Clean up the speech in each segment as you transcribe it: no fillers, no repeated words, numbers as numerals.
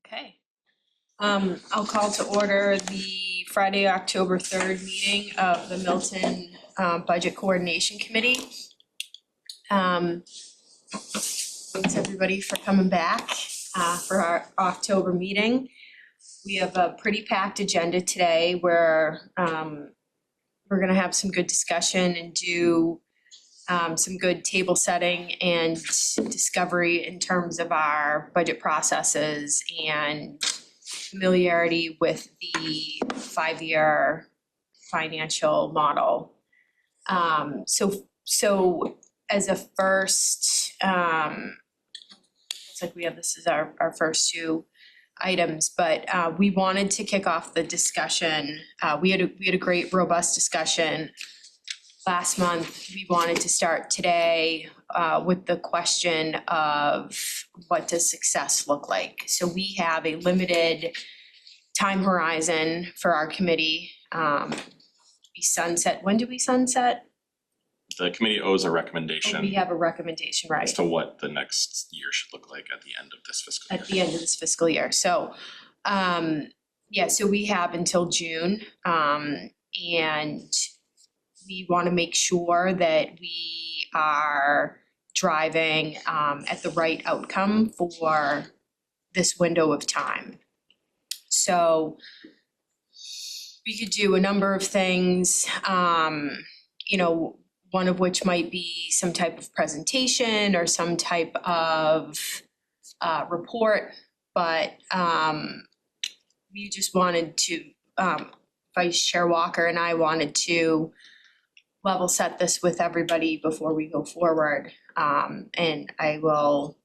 Okay. I'll call to order the Friday, October 3rd meeting of the Milton Budget Coordination Committee. Thanks everybody for coming back for our October meeting. We have a pretty packed agenda today where we're gonna have some good discussion and do some good table setting and discovery in terms of our budget processes and familiarity with the 5-year financial model. So as a first, it's like we have this as our first two items, but we wanted to kick off the discussion. We had a great, robust discussion last month. We wanted to start today with the question of what does success look like? So we have a limited time horizon for our committee. We sunset, when do we sunset? The committee owes a recommendation. Oh, we have a recommendation, right? As to what the next year should look like at the end of this fiscal year. At the end of this fiscal year. So, yeah, so we have until June, and we want to make sure that we are driving at the right outcome for this window of time. So we could do a number of things, one of which might be some type of presentation or some type of report, but we just wanted to, Vice Chair Walker and I wanted to level set this with everybody before we go forward. And I will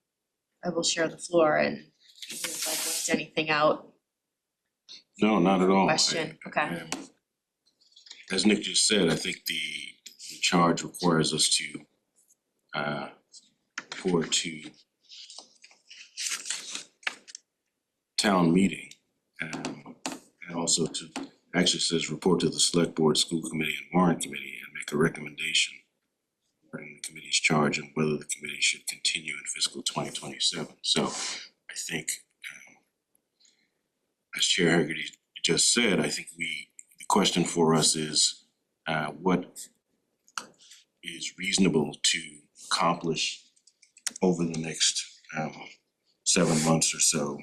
share the floor and if I left anything out. No, not at all. Question, okay. As Nick just said, I think the charge requires us to report to town meeting, and also to, actually says report to the select board, school committee and warrant committee and make a recommendation regarding the committee's charge and whether the committee should continue in fiscal 2027. So I think, as Chair Haggerty just said, I think the question for us is what is reasonable to accomplish over the next 7 months or so.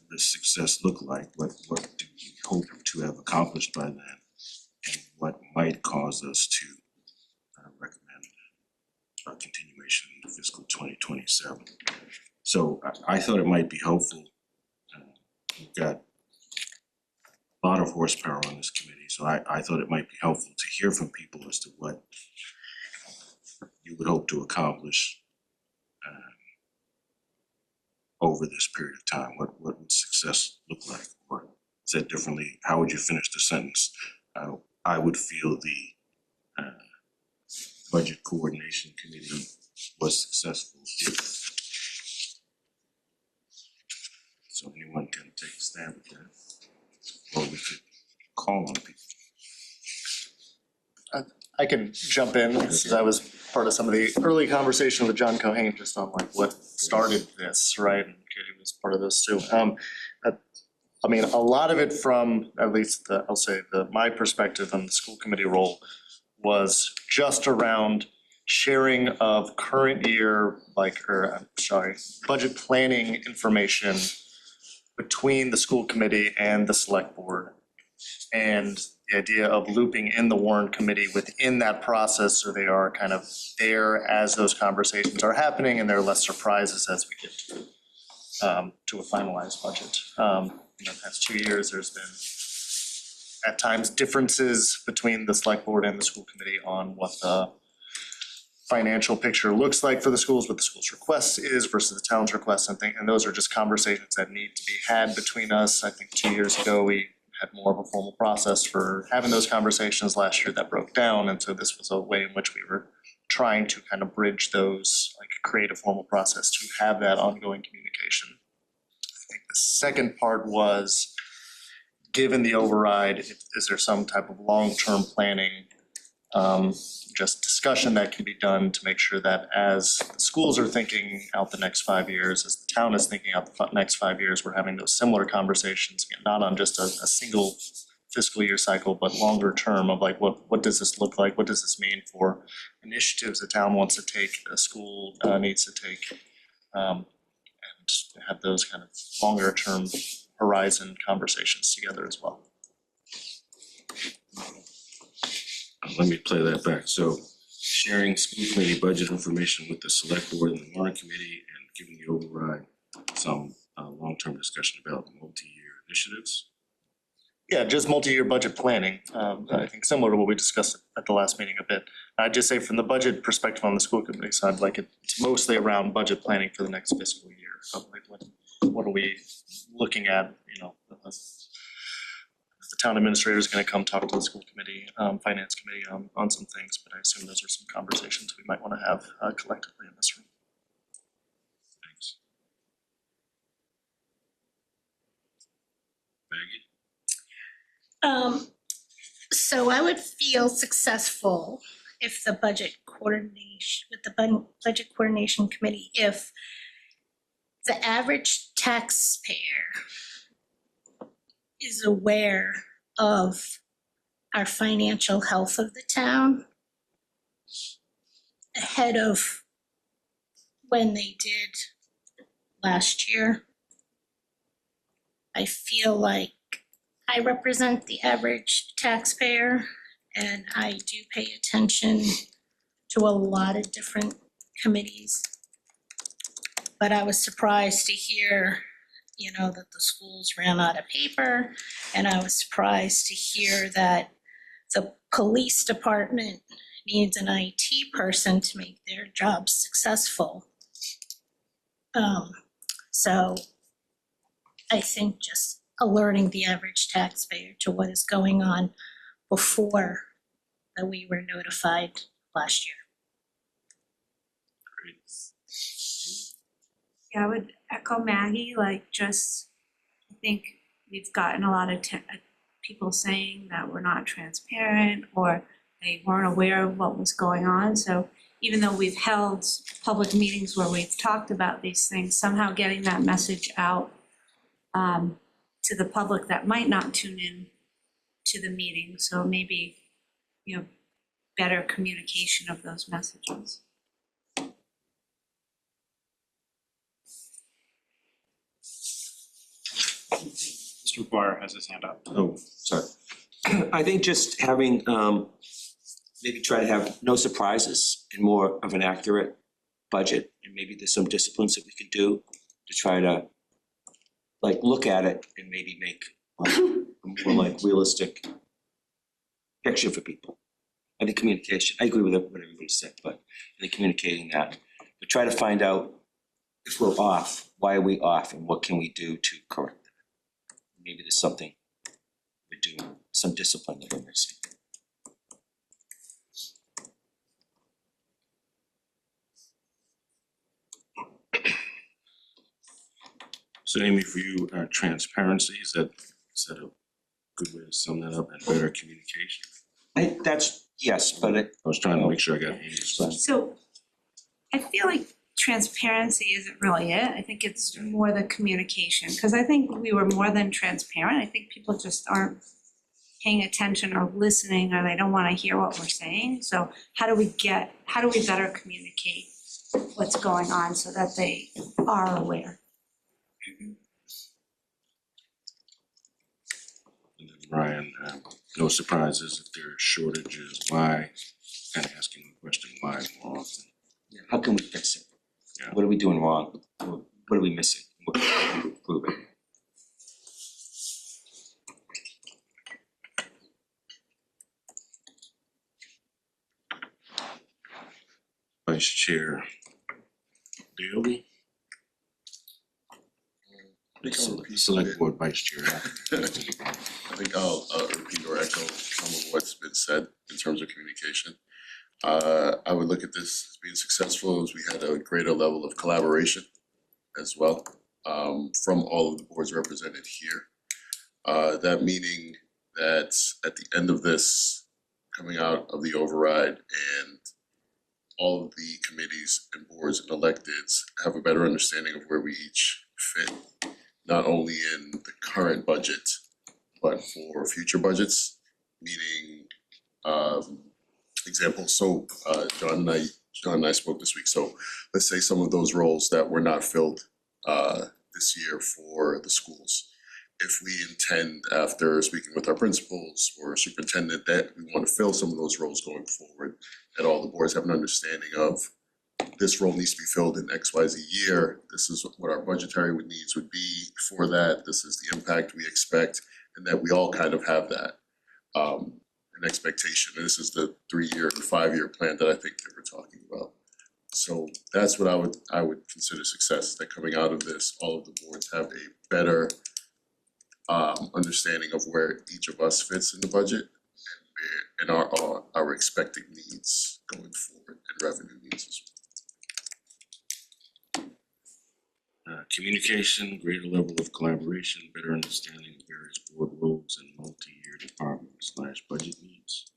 Does success look like? What do we hope to have accomplished by then? And what might cause us to recommend a continuation into fiscal 2027? So I thought it might be helpful. We've got a lot of horsepower on this committee, so I thought it might be helpful to hear from people as to what you would hope to accomplish over this period of time. What would success look like? Or said differently, how would you finish the sentence? I would feel the budget coordination committee was successful if. So anyone can take a stab at that, or we could call on people. I can jump in because I was part of some of the early conversation with John Cohane just on like what started this, right? And Katie was part of this too. I mean, a lot of it from at least my perspective on the school committee role was just around sharing of current year, budget planning information between the school committee and the select board. And the idea of looping in the warrant committee within that process so they are kind of there as those conversations are happening and there are less surprises as we get to a finalized budget. In the past 2 years, there's been at times differences between the select board and the school committee on what the financial picture looks like for the schools, what the school's request is versus the town's request, and those are just conversations that need to be had between us. I think 2 years ago, we had more of a formal process for having those conversations. Last year that broke down, and so this was a way in which we were trying to kind of bridge those, like create a formal process to have that ongoing communication. I think the second part was, given the override, is there some type of long-term planning just discussion that can be done to make sure that as the schools are thinking out the next 5 years, as the town is thinking out the next 5 years, we're having those similar conversations, again, not on just a single fiscal year cycle, but longer term of like, what does this look like? What does this mean for initiatives the town wants to take, a school needs to take? And have those kind of longer term horizon conversations together as well. Let me play that back. So sharing school committee budget information with the select board and the warrant committee and giving the override some long-term discussion about multi-year initiatives. Yeah, just multi-year budget planning, I think similar to what we discussed at the last meeting a bit. I'd just say from the budget perspective on the school committee side, like it's mostly around budget planning for the next fiscal year. So like what are we looking at, you know, the town administrator is gonna come talk to the school committee, finance committee on some things, but I assume those are some conversations we might wanna have collectively in this room. Thanks. Maggie? So I would feel successful if the budget coordination, with the budget coordination committee, if the average taxpayer is aware of our financial health of the town ahead of when they did last year. I feel like I represent the average taxpayer and I do pay attention to a lot of different committees. But I was surprised to hear, you know, that the schools ran out of paper, and I was surprised to hear that the police department needs an IT person to make their job successful. So I think just alerting the average taxpayer to what is going on before that we were notified last year. Great. Yeah, I would echo Maggie, like just, I think we've gotten a lot of people saying that we're not transparent or they weren't aware of what was going on. So even though we've held public meetings where we've talked about these things, somehow getting that message out to the public that might not tune in to the meeting. So maybe, you know, better communication of those messages. Mr. McGuire has his hand up. Oh, sorry. I think just having, maybe try to have no surprises and more of an accurate budget, and maybe there's some disciplines that we can do to try to like look at it and maybe make a more like realistic picture for people. I think communication, I agree with what everybody said, but I think communicating that, but try to find out if we're off, why are we off, and what can we do to correct it. Maybe there's something we're doing, some discipline that we're missing. So Amy, for you, transparency, is that a good way to sum that up, and better communication? That's, yes, but it, I was trying to make sure I got Amy's question. So I feel like transparency isn't really it. I think it's more the communication, because I think we were more than transparent. I think people just aren't paying attention or listening, or they don't want to hear what we're saying. So how do we better communicate what's going on so that they are aware? And then Ryan, no surprises if there are shortages, why, kind of asking the question why more often. how can we fix it? Yeah. What are we doing wrong? What are we missing? What can we improve it? Vice Chair Daley? Select Board Vice Chair. I think I'll repeat or echo some of what's been said in terms of communication. I would look at this as being successful as we had a greater level of collaboration as well from all of the boards represented here. That meaning that at the end of this coming out of the override and all of the committees and boards and electeds have a better understanding of where we each fit, not only in the current budget, but for future budgets, meaning, example, so, John and I spoke this week, so let's say some of those roles that were not filled, this year for the schools. If we intend, after speaking with our principals or superintendent, that we want to fill some of those roles going forward, that all the boards have an understanding of this role needs to be filled in XYZ year, this is what our budgetary needs would be for that, this is the impact we expect, and that we all kind of have that an expectation, and this is the 3-year and 5-year plan that I think that we're talking about. So that's what I would consider success, that coming out of this, all of the boards have a better understanding of where each of us fits in the budget and our expected needs going forward and revenue needs as well. Communication, greater level of collaboration, better understanding of various board roles and multi-year department/budget needs.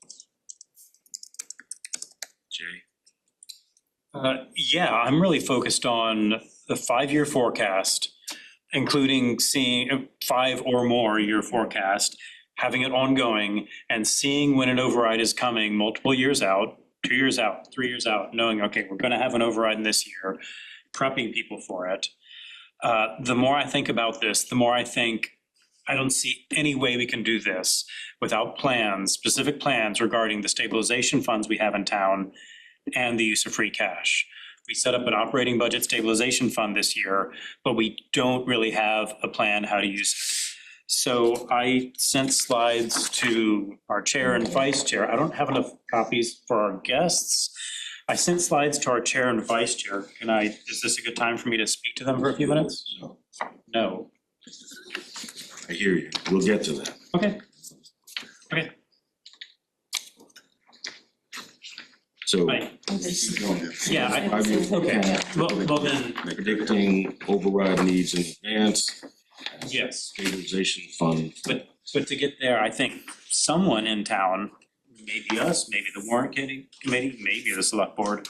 Jay? Yeah, I'm really focused on the 5-year forecast, including seeing 5 or more year forecast, having it ongoing and seeing when an override is coming multiple years out, 2 years out, 3 years out, knowing, okay, we're gonna have an override in this year, prepping people for it. The more I think about this, the more I think I don't see any way we can do this without plans, specific plans regarding the stabilization funds we have in town and the use of free cash. We set up an operating budget stabilization fund this year, but we don't really have a plan how to use it. So I sent slides to our chair and vice chair. I don't have enough copies for our guests. I sent slides to our chair and vice chair. Is this a good time for me to speak to them for a few minutes? No. No. I hear you, we'll get to that. Okay. Okay. So. Right. Yeah, okay. Okay. Well then, Predicting override needs in advance, yes. stabilization fund. But to get there, I think someone in town, maybe us, maybe the warrant committee, maybe the select board,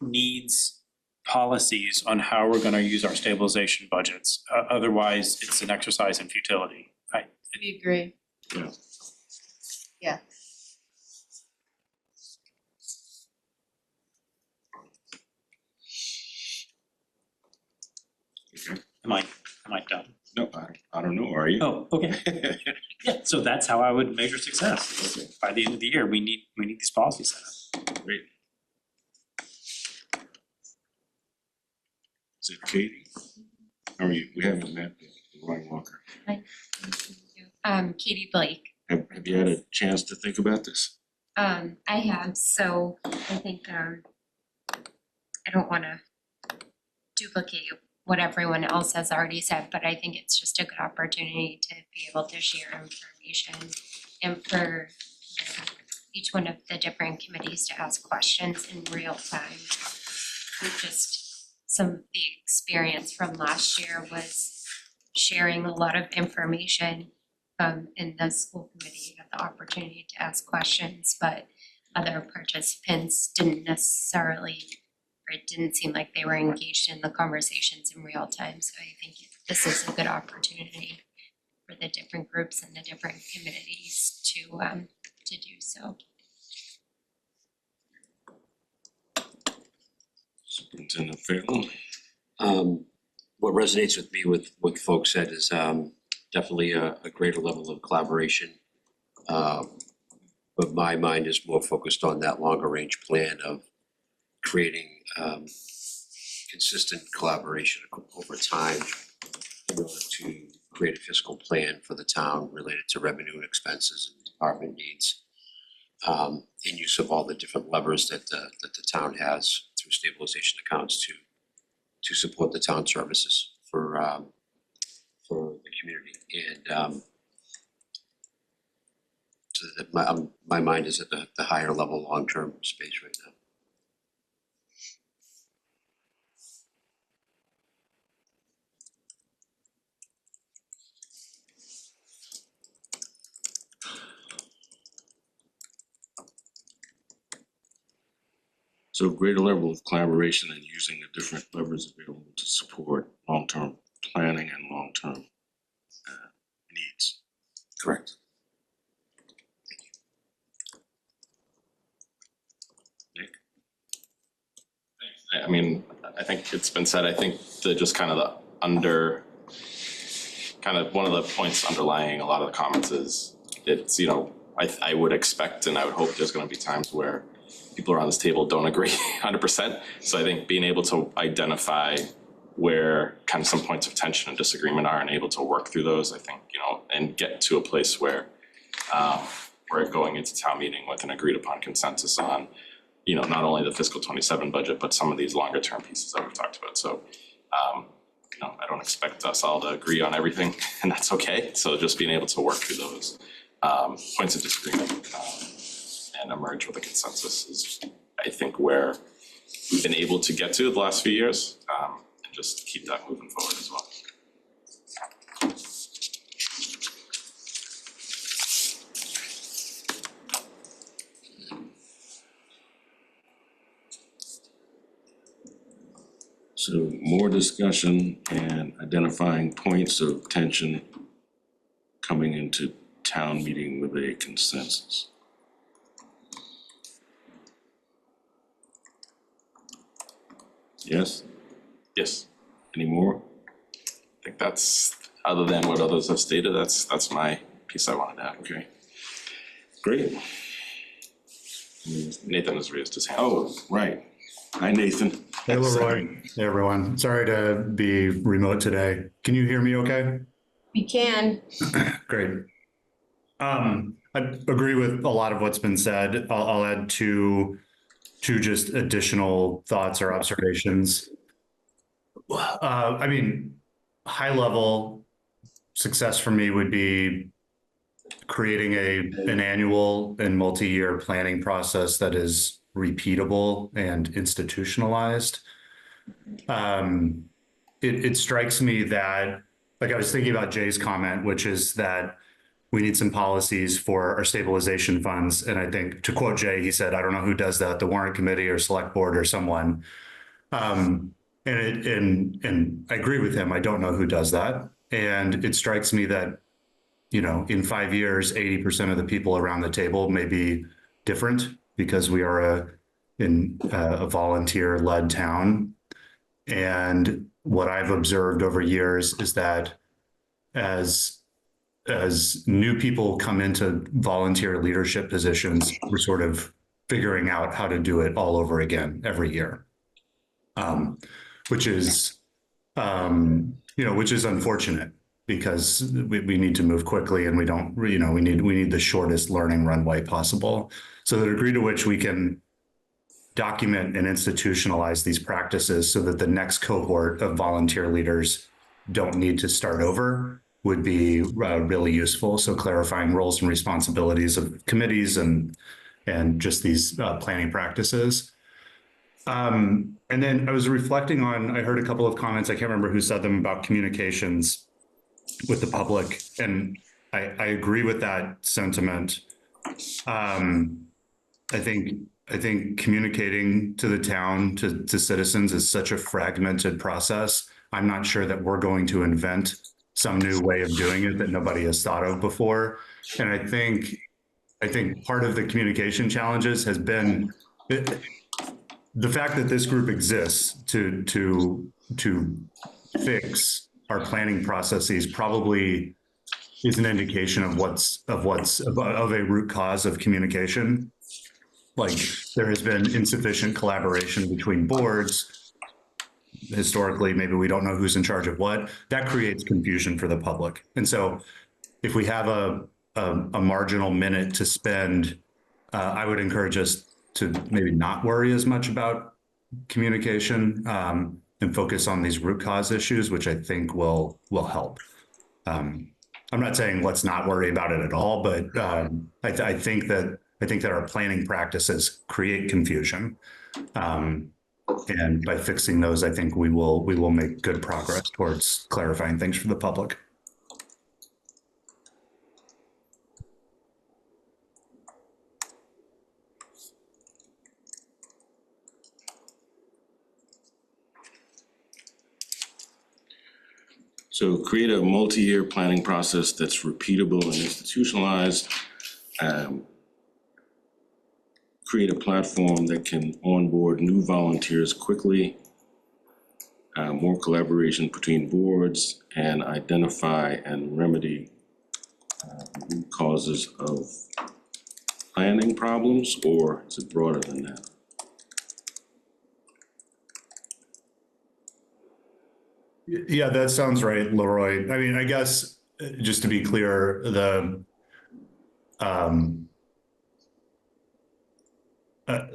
needs policies on how we're gonna use our stabilization budgets. Otherwise, it's an exercise in futility. We agree. Yeah. Yeah. Okay. Am I done? No, I don't know, are you? Oh, okay. Yeah, so that's how I would measure success. Okay. By the end of the year, we need these policies set up. Great. Is it Katie? How are you? We haven't met yet. Ryan Walker. Katie Blake. Have you had a chance to think about this? I have, so I think I don't wanna duplicate what everyone else has already said, but I think it's just a good opportunity to be able to share information and for each one of the different committees to ask questions in real time. Just some of the experience from last year was sharing a lot of information in the school committee, had the opportunity to ask questions, but other participants didn't necessarily, or it didn't seem like they were engaged in the conversations in real time. So I think this is a good opportunity for the different groups and the different committees to do so. Superintendent Fairlawn? What resonates with me with what folks said is definitely a greater level of collaboration. But my mind is more focused on that longer range plan of creating consistent collaboration over time in order to create a fiscal plan for the town related to revenue and expenses and department needs. In use of all the different levers that the town has through stabilization accounts to support the town services for the community. And so that my mind is at the higher level long-term space right now. So greater level of collaboration and using the different levers available to support long-term planning and long-term needs. Correct. I mean, I think it's been said, I think just kind of kind of one of the points underlying a lot of the comments is it's, you know, I would expect and I would hope there's gonna be times where people around this table don't agree 100%. So I think being able to identify where kind of some points of tension and disagreement are and able to work through those, I think, you know, and get to a place where we're going into town meeting with an agreed upon consensus on, you know, not only the fiscal 27 budget, but some of these longer term pieces that we've talked about. So, you know, I don't expect us all to agree on everything, and that's okay. So just being able to work through those points of disagreement and emerge with a consensus is, I think, where we've been able to get to the last few years, and just keep that moving forward as well. So more discussion and identifying points of tension coming into town meeting with a consensus. Yes? Yes, Any more? I think that's, other than what others have stated, that's my piece I wanted to add. Okay. Great. Nathan has raised his hand. Oh, right. Hi, Nathan. Hey, Leroy. Hey, everyone. Sorry to be remote today. Can you hear me okay? We can. Great. I agree with a lot of what's been said. I'll add two just additional thoughts or observations. I mean, high level success for me would be creating an annual and multi-year planning process that is repeatable and institutionalized. It strikes me that, like I was thinking about Jay's comment, which is that we need some policies for our stabilization funds. And I think, to quote Jay, he said, I don't know who does that, the warrant committee or select board or someone. And I agree with him. I don't know who does that. And it strikes me that, you know, in 5 years, 80% of the people around the table may be different because we are a volunteer-led town. And what I've observed over years is that as new people come into volunteer leadership positions, we're sort of figuring out how to do it all over again every year, which is unfortunate because we need to move quickly and we don't, you know, we need the shortest learning runway possible. So the degree to which we can document and institutionalize these practices so that the next cohort of volunteer leaders don't need to start over would be really useful. So clarifying roles and responsibilities of committees and just these planning practices. And then I was reflecting on, I heard a couple of comments, I can't remember who said them, about communications with the public. And I agree with that sentiment. I think communicating to the town, to citizens is such a fragmented process. I'm not sure that we're going to invent some new way of doing it that nobody has thought of before. And I think part of the communication challenges has been the fact that this group exists to fix our planning processes probably is an indication of a root cause of communication. Like, there has been insufficient collaboration between boards. Historically, maybe we don't know who's in charge of what. That creates confusion for the public. And so if we have a marginal minute to spend, I would encourage us to maybe not worry as much about communication and focus on these root cause issues, which I think will help. I'm not saying let's not worry about it at all, but I think that our planning practices create confusion. And by fixing those, I think we will make good progress towards clarifying things for the public. So create a multi-year planning process that's repeatable and institutionalized. Create a platform that can onboard new volunteers quickly. More collaboration between boards, and identify and remedy root causes of planning problems, or is it broader than that? Yeah, that sounds right, Leroy. I mean, I guess, just to be clear,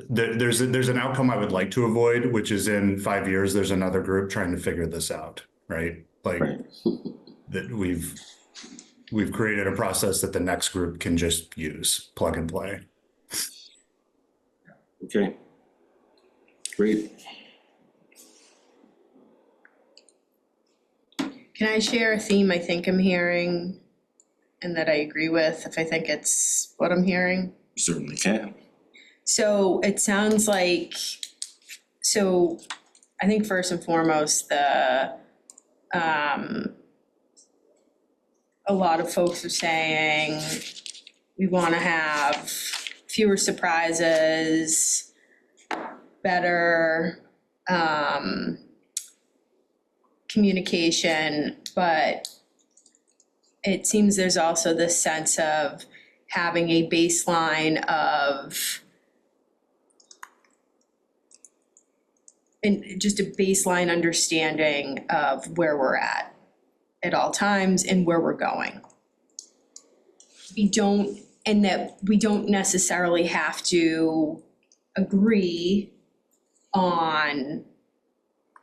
there's an outcome I would like to avoid, which is in 5 years, there's another group trying to figure this out, right? Like, Right. that we've created a process that the next group can just use, plug and play. Okay. Great. Can I share a theme I think I'm hearing and that I agree with, if I think it's what I'm hearing? You certainly can. So it sounds like, so I think first and foremost, a lot of folks are saying we want to have fewer surprises, better communication, but it seems there's also this sense of having a baseline of, and just a baseline understanding of where we're at all times and where we're going. And that we don't necessarily have to agree on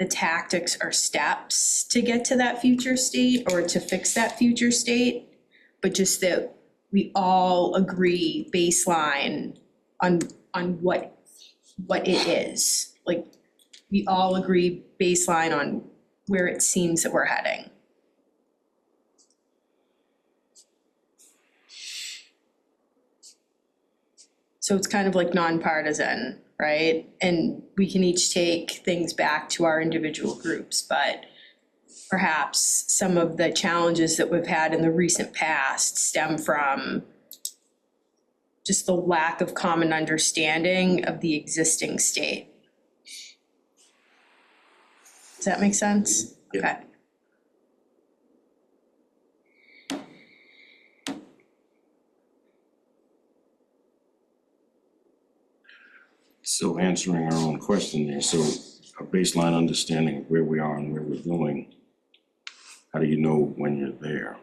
the tactics or steps to get to that future state or to fix that future state, but just that we all agree baseline on what it is. Like, we all agree baseline on where it seems that we're heading. So it's kind of like nonpartisan, right? And we can each take things back to our individual groups, but perhaps some of the challenges that we've had in the recent past stem from just the lack of common understanding of the existing state. Does that make sense? Yeah. Okay. So answering our own question there, so a baseline understanding of where we are and where we're going, how do you know when you're there?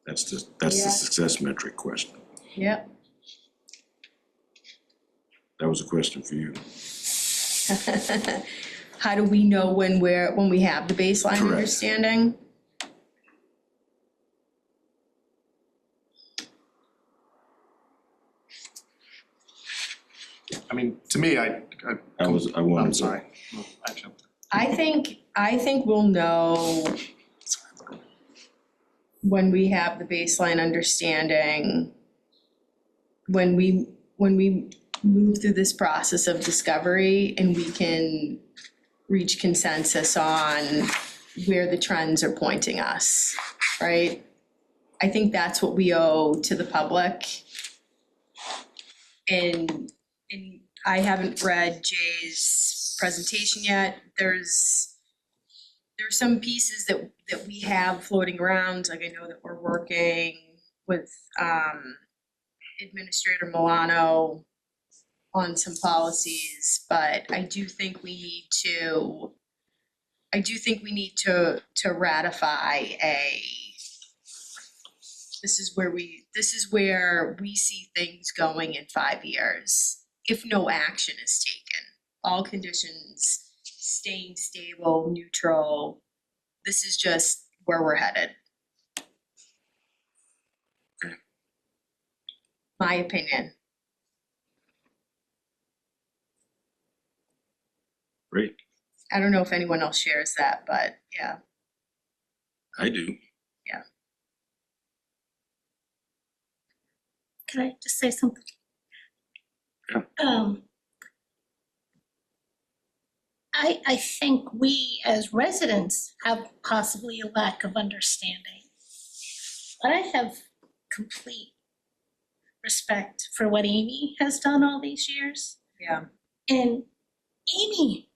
That's the Yeah. success metric question. Yep. That was a question for you. How do we know when we have the baseline Correct. understanding? I mean, to me, I I I'm wanted to. sorry. I jumped. I think we'll know when we have the baseline understanding, when we move through this process of discovery and we can reach consensus on where the trends are pointing us, right? I think that's what we owe to the public. And I haven't read Jay's presentation yet. There's some pieces that we have floating around, like I know that we're working with Administrator Milano on some policies, but I do think we need to ratify this is where we see things going in 5 years, if no action is taken. All conditions staying stable, neutral. This is just where we're headed. Okay. My opinion. Great, I don't know if anyone else shares that, but yeah. I do. Can I just say something? Yeah. I think we as residents have possibly a lack of understanding. But I have complete respect for what Amy has done all these years. Yeah. And Amy,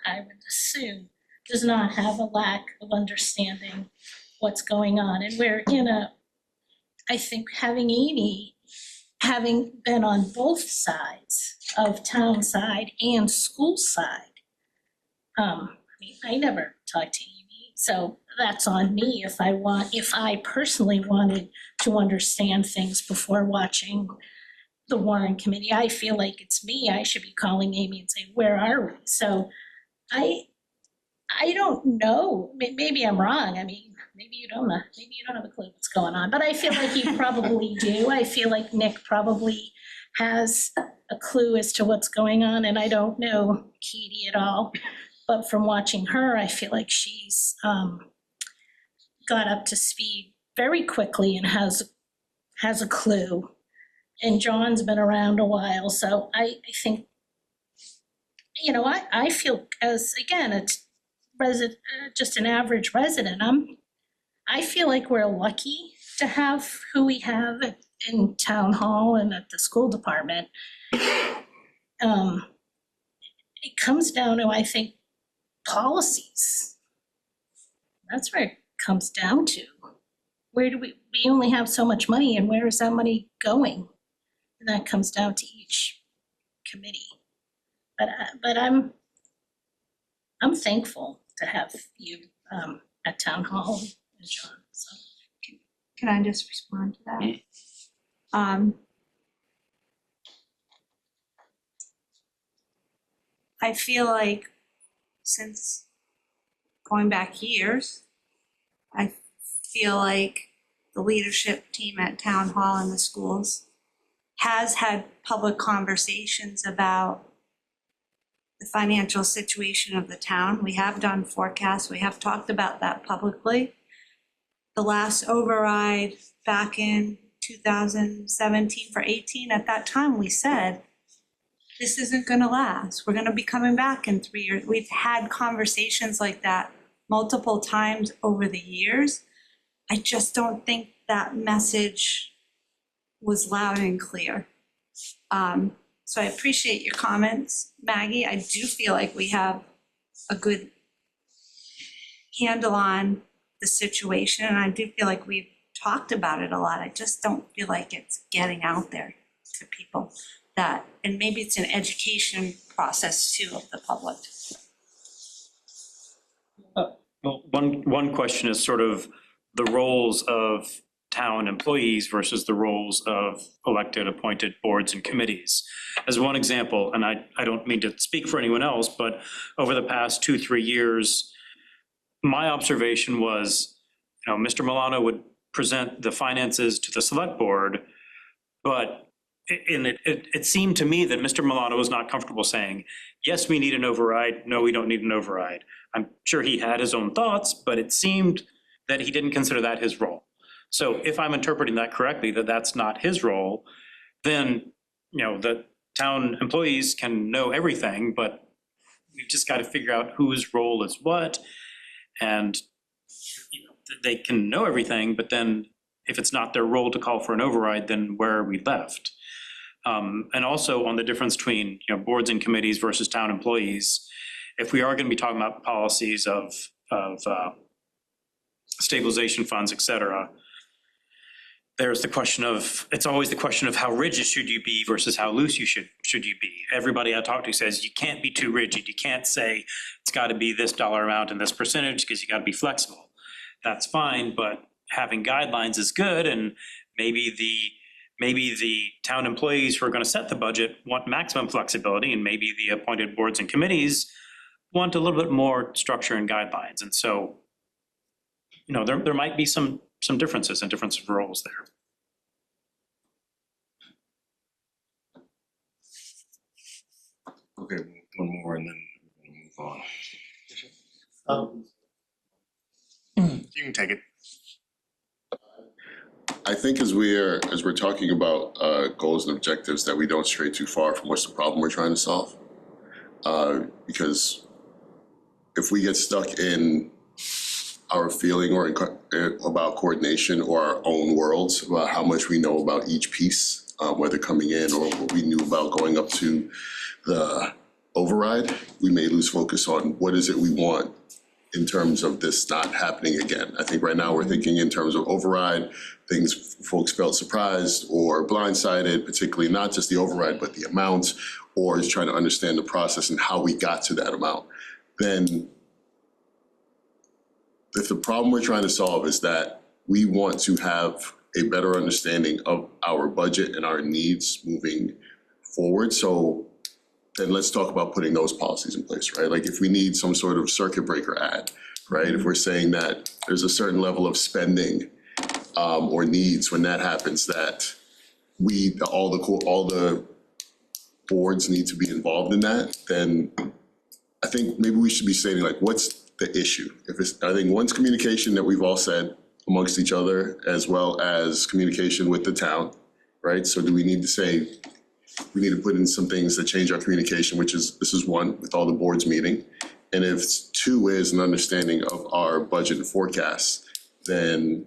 I would assume, does not have a lack of understanding what's going on. And we're in I think having Amy, having been on both sides of town side and school side, I mean, I never talked to Amy, so that's on me if I personally wanted to understand things before watching the Warren Committee. I feel like it's me, I should be calling Amy and saying, where are we? So I don't know, maybe I'm wrong, I mean, maybe you don't have a clue what's going on, but I feel like you probably do. I feel like Nick probably has a clue as to what's going on, and I don't know Katie at all. But from watching her, I feel like she's got up to speed very quickly and has a clue. And John's been around a while, so I think, you know, I feel as, again, a just an average resident, I feel like we're lucky to have who we have in town hall and at the school department. It comes down to, I think, policies. That's where it comes down to. Where do we only have so much money, and where is that money going? And that comes down to each committee. But I'm thankful to have you at town hall and John, so. Can I just respond to that? I feel like since going back years, I feel like the leadership team at town hall and the schools has had public conversations about the financial situation of the town. We have done forecasts, we have talked about that publicly. The last override back in 2017 for 18, at that time we said, this isn't gonna last. We're gonna be coming back in 3 years. We've had conversations like that multiple times over the years. I just don't think that message was loud and clear. So I appreciate your comments, Maggie. I do feel like we have a good handle on the situation, and I do feel like we've talked about it a lot. I just don't feel like it's getting out there to people that, and maybe it's an education process too of the public. Well, one question is sort of the roles of town employees versus the roles of elected appointed boards and committees. As one example, and I don't mean to speak for anyone else, but over the past 2-3 years, my observation was, you know, Mr. Milano would present the finances to the select board, but it seemed to me that Mr. Milano was not comfortable saying, yes, we need an override, no, we don't need an override. I'm sure he had his own thoughts, but it seemed that he didn't consider that his role. So if I'm interpreting that correctly, that that's not his role, then, you know, the town employees can know everything, but we've just got to figure out whose role is what. And you know, they can know everything, but then if it's not their role to call for an override, then where are we left? And also on the difference between, you know, boards and committees versus town employees, if we are going to be talking about policies of stabilization funds, et cetera, there's the question of, it's always the question of how rigid should you be versus how loose you should you be. Everybody I talk to says you can't be too rigid. You can't say it's got to be this dollar amount and this percentage because you got to be flexible. That's fine, but having guidelines is good, and maybe the town employees who are going to set the budget want maximum flexibility, and maybe the appointed boards and committees want a little bit more structure and guidelines. And so, you know, there might be some differences and difference of roles there. Okay, one more and then we'll move on. You can take it. I think as we're talking about goals and objectives, that we don't stray too far from what's the problem we're trying to solve. Because if we get stuck in our feeling or about coordination or our own worlds, about how much we know about each piece, whether coming in or what we knew about going up to the override, we may lose focus on what is it we want in terms of this not happening again. I think right now we're thinking in terms of override, things folks felt surprised or blindsided, particularly not just the override, but the amount, or is trying to understand the process and how we got to that amount. Then if the problem we're trying to solve is that we want to have a better understanding of our budget and our needs moving forward, so then let's talk about putting those policies in place, right? Like if we need some sort of circuit breaker ad, right? If we're saying that there's a certain level of spending or needs, when that happens, that all the boards need to be involved in that, then I think maybe we should be stating like, what's the issue? I think one's communication that we've all said amongst each other, as well as communication with the town, right? So do we need to say, we need to put in some things that change our communication, this is one, with all the boards meeting. And if two is an understanding of our budget and forecasts, then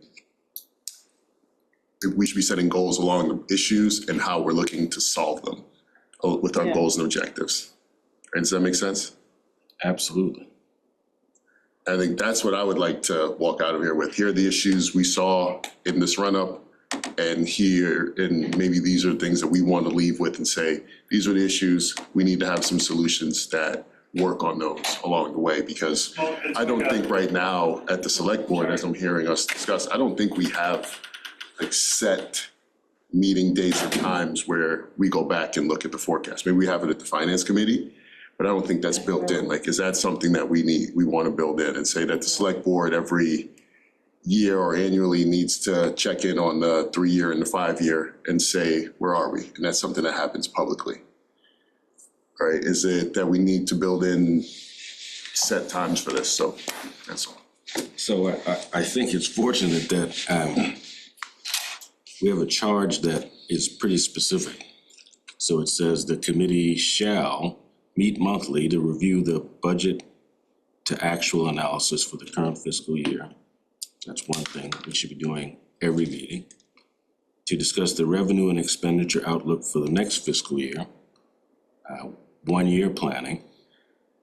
we should be setting goals along the issues and how we're looking to solve them with our goals and objectives. And does that make sense? Absolutely. I think that's what I would like to walk out of here with. Here are the issues we saw in this run-up, and maybe these are things that we want to leave with and say, these are the issues, we need to have some solutions that work on those along the way, because I don't think right now at the select board, as I'm hearing us discuss, I don't think we have like set meeting dates or times where we go back and look at the forecast. Maybe we have it at the finance committee, but I don't think that's built in. Like, is that something that we want to build in and say that the select board every year or annually needs to check in on the 3-year and the 5-year and say, where are we? And that's something that happens publicly. Right? Is it that we need to build in set times for this? So that's all. So I think it's fortunate that we have a charge that is pretty specific. So it says the committee shall meet monthly to review the budget to actual analysis for the current fiscal year. That's one thing we should be doing every meeting. To discuss the revenue and expenditure outlook for the next fiscal year, 1-year planning,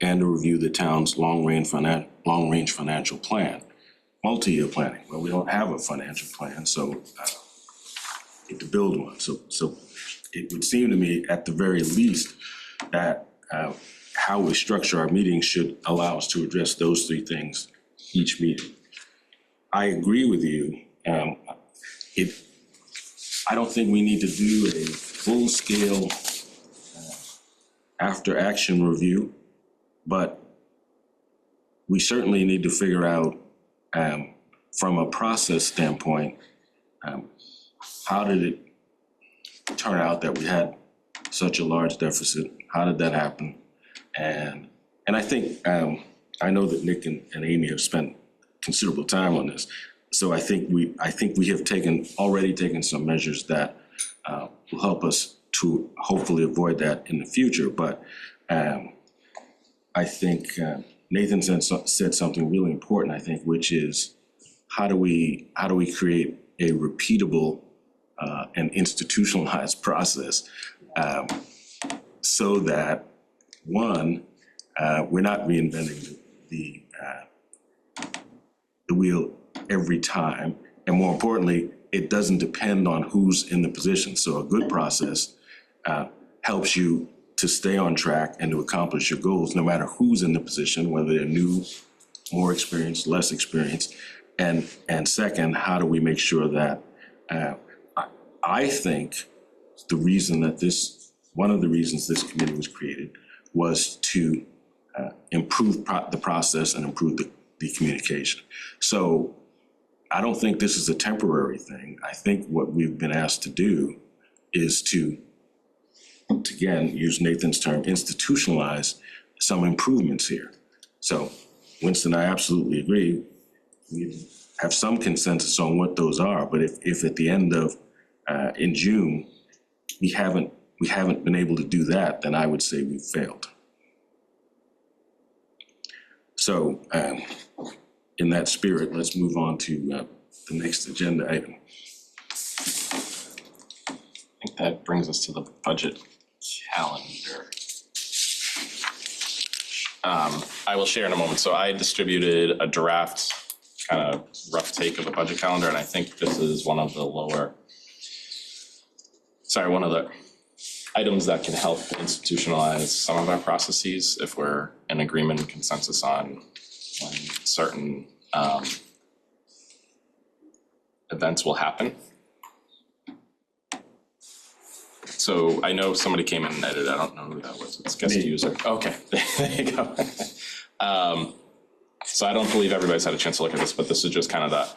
and to review the town's long-range financial plan, multi-year planning. Well, we don't have a financial plan, so need to build one. So it would seem to me, at the very least, that how we structure our meetings should allow us to address those 3 things each meeting. I agree with you. I don't think we need to do a full-scale after-action review, but we certainly need to figure out, from a process standpoint, how did it turn out that we had such a large deficit? How did that happen? And I think, I know that Nick and Amy have spent considerable time on this. So I think we have already taken some measures that will help us to hopefully avoid that in the future. But I think Nathan said something really important, I think, which is how do we create a repeatable and institutionalized process so that, one, we're not reinventing the wheel every time, and more importantly, it doesn't depend on who's in the position. So a good process helps you to stay on track and to accomplish your goals, no matter who's in the position, whether they're new, more experienced, less experienced. And second, how do we make sure that I think one of the reasons this committee was created was to improve the process and improve the communication. So I don't think this is a temporary thing. I think what we've been asked to do is to again, use Nathan's term, institutionalize some improvements here. So Winston, I absolutely agree. We have some consensus on what those are, but if at the end of in June we haven't been able to do that, then I would say we've failed. So, in that spirit, let's move on to the next agenda item. I think that brings us to the budget calendar. I will share in a moment. So I distributed a draft, kind of rough take of the budget calendar, and I think this is one of the items that can help institutionalize some of our processes if we're in agreement and consensus on when certain events will happen. So I know somebody came in and edited, I don't know who that was, it's guest user. Okay, there you go. So I don't believe everybody's had a chance to look at this, but this is just kind of the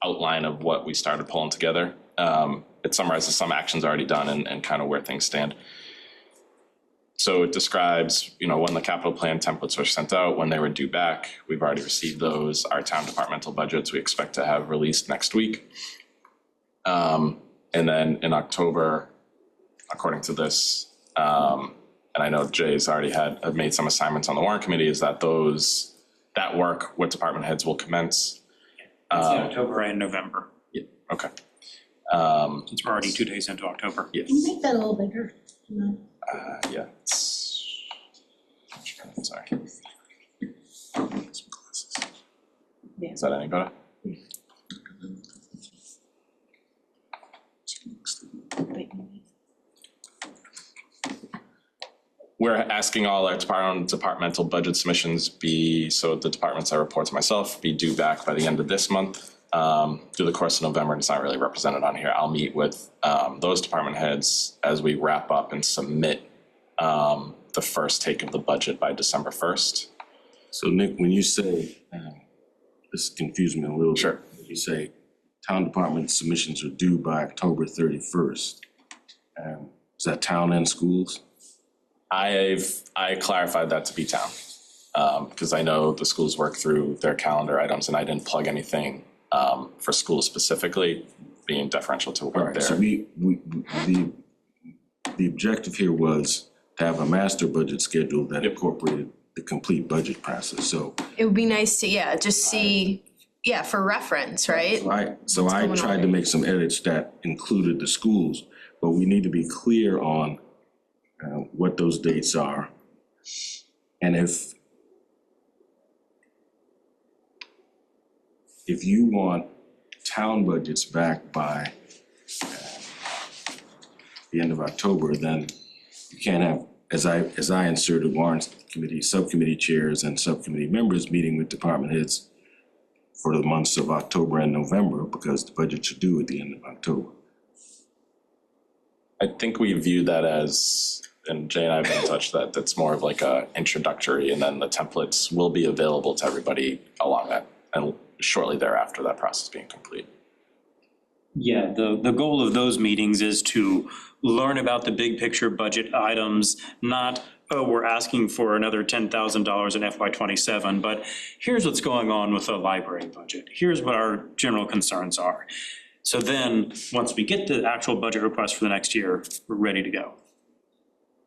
outline of what we started pulling together. It summarizes some actions already done and kind of where things stand. So it describes, when the capital plan templates were sent out, when they were due back. We've already received those. Our town departmental budgets we expect to have released next week. And then in October, according to this, and I know Jay's already had made some assignments on the warrant committee, is that that work with department heads will commence. It's in October and November, Okay. since we're already 2 days into October. Yes. Can you make that a little bigger? Yeah. Sorry. Is that any better? We're asking all our departmental budget submissions so the departments I report to myself be due back by the end of this month. Through the course of November, and it's not really represented on here, I'll meet with those department heads as we wrap up and submit the first take of the budget by December 1st. So Nick, when you say, this confused me a little. Sure. You say town department submissions are due by October 31st. Is that town and schools? I clarified that to be town, because I know the schools work through their calendar items and I didn't plug anything for schools specifically, being deferential to All what right, they're. so the objective here was to have a master budget schedule that incorporated the complete budget process, so. It would be nice to, just see, for reference, right? So I going tried on? to make some edits that included the schools, but we need to be clear on what those dates are. And if you want town budgets back by the end of October, then you can't have, as I inserted, warrant committee, subcommittee chairs and subcommittee members meeting with department heads for the months of October and November, because the budgets are due at the end of October. I think we view that as, and Jay and I have been in touch, that's more of like a introductory, and then the templates will be available to everybody along that, and shortly thereafter, that process being complete. Yeah, the goal of those meetings is to learn about the big picture budget items, not, oh, we're asking for another $10,000 in FY '27, but here's what's going on with the library budget. Here's what our general concerns are. So then, once we get the actual budget request for the next year, we're ready to go.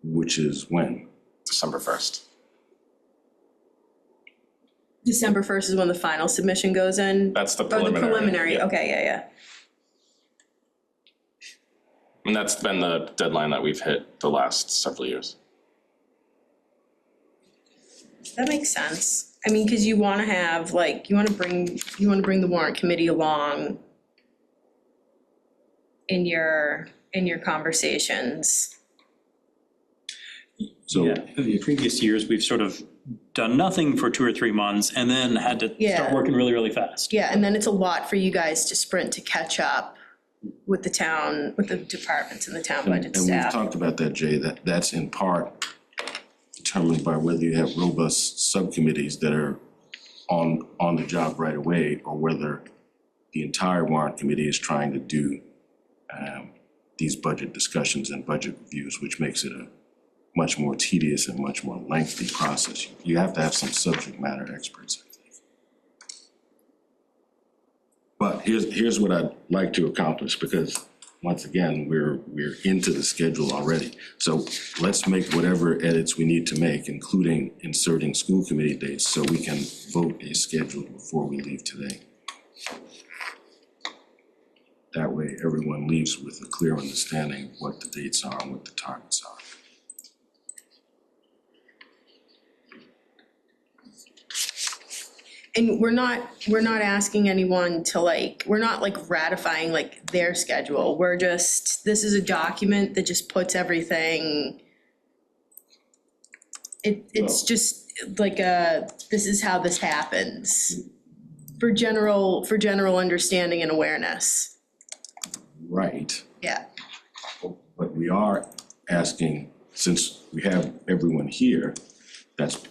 Which is when? December 1st. December 1st is when the final submission goes in? That's the Oh, preliminary. the preliminary, yeah. okay, yeah. And that's been the deadline that we've hit the last several years. That makes sense. I mean, because you wanna have, like, you wanna bring the warrant committee along in your conversations. So, Yeah, in previous years, we've sort of done nothing for 2 or 3 months and then had to Yeah. start working really, really fast. Yeah, and then it's a lot for you guys to sprint to catch up with the town, with the departments and the town budget and we've staff. talked about that, Jay, that's in part determined by whether you have robust subcommittees that are on the job right away, or whether the entire warrant committee is trying to do these budget discussions and budget reviews, which makes it a much more tedious and much more lengthy process. You have to have some subject matter experts, I think. But here's what I'd like to accomplish, because once again, we're into the schedule already. So let's make whatever edits we need to make, including inserting school committee dates, so we can vote a schedule before we leave today. That way, everyone leaves with a clear understanding of what the dates are and what the targets are. And we're not asking anyone to like, we're not like ratifying like their schedule. We're just, this is a document that just puts everything. It's just like this is how this happens. For general understanding and awareness. Right. Yeah. But we are asking, since we have everyone here that's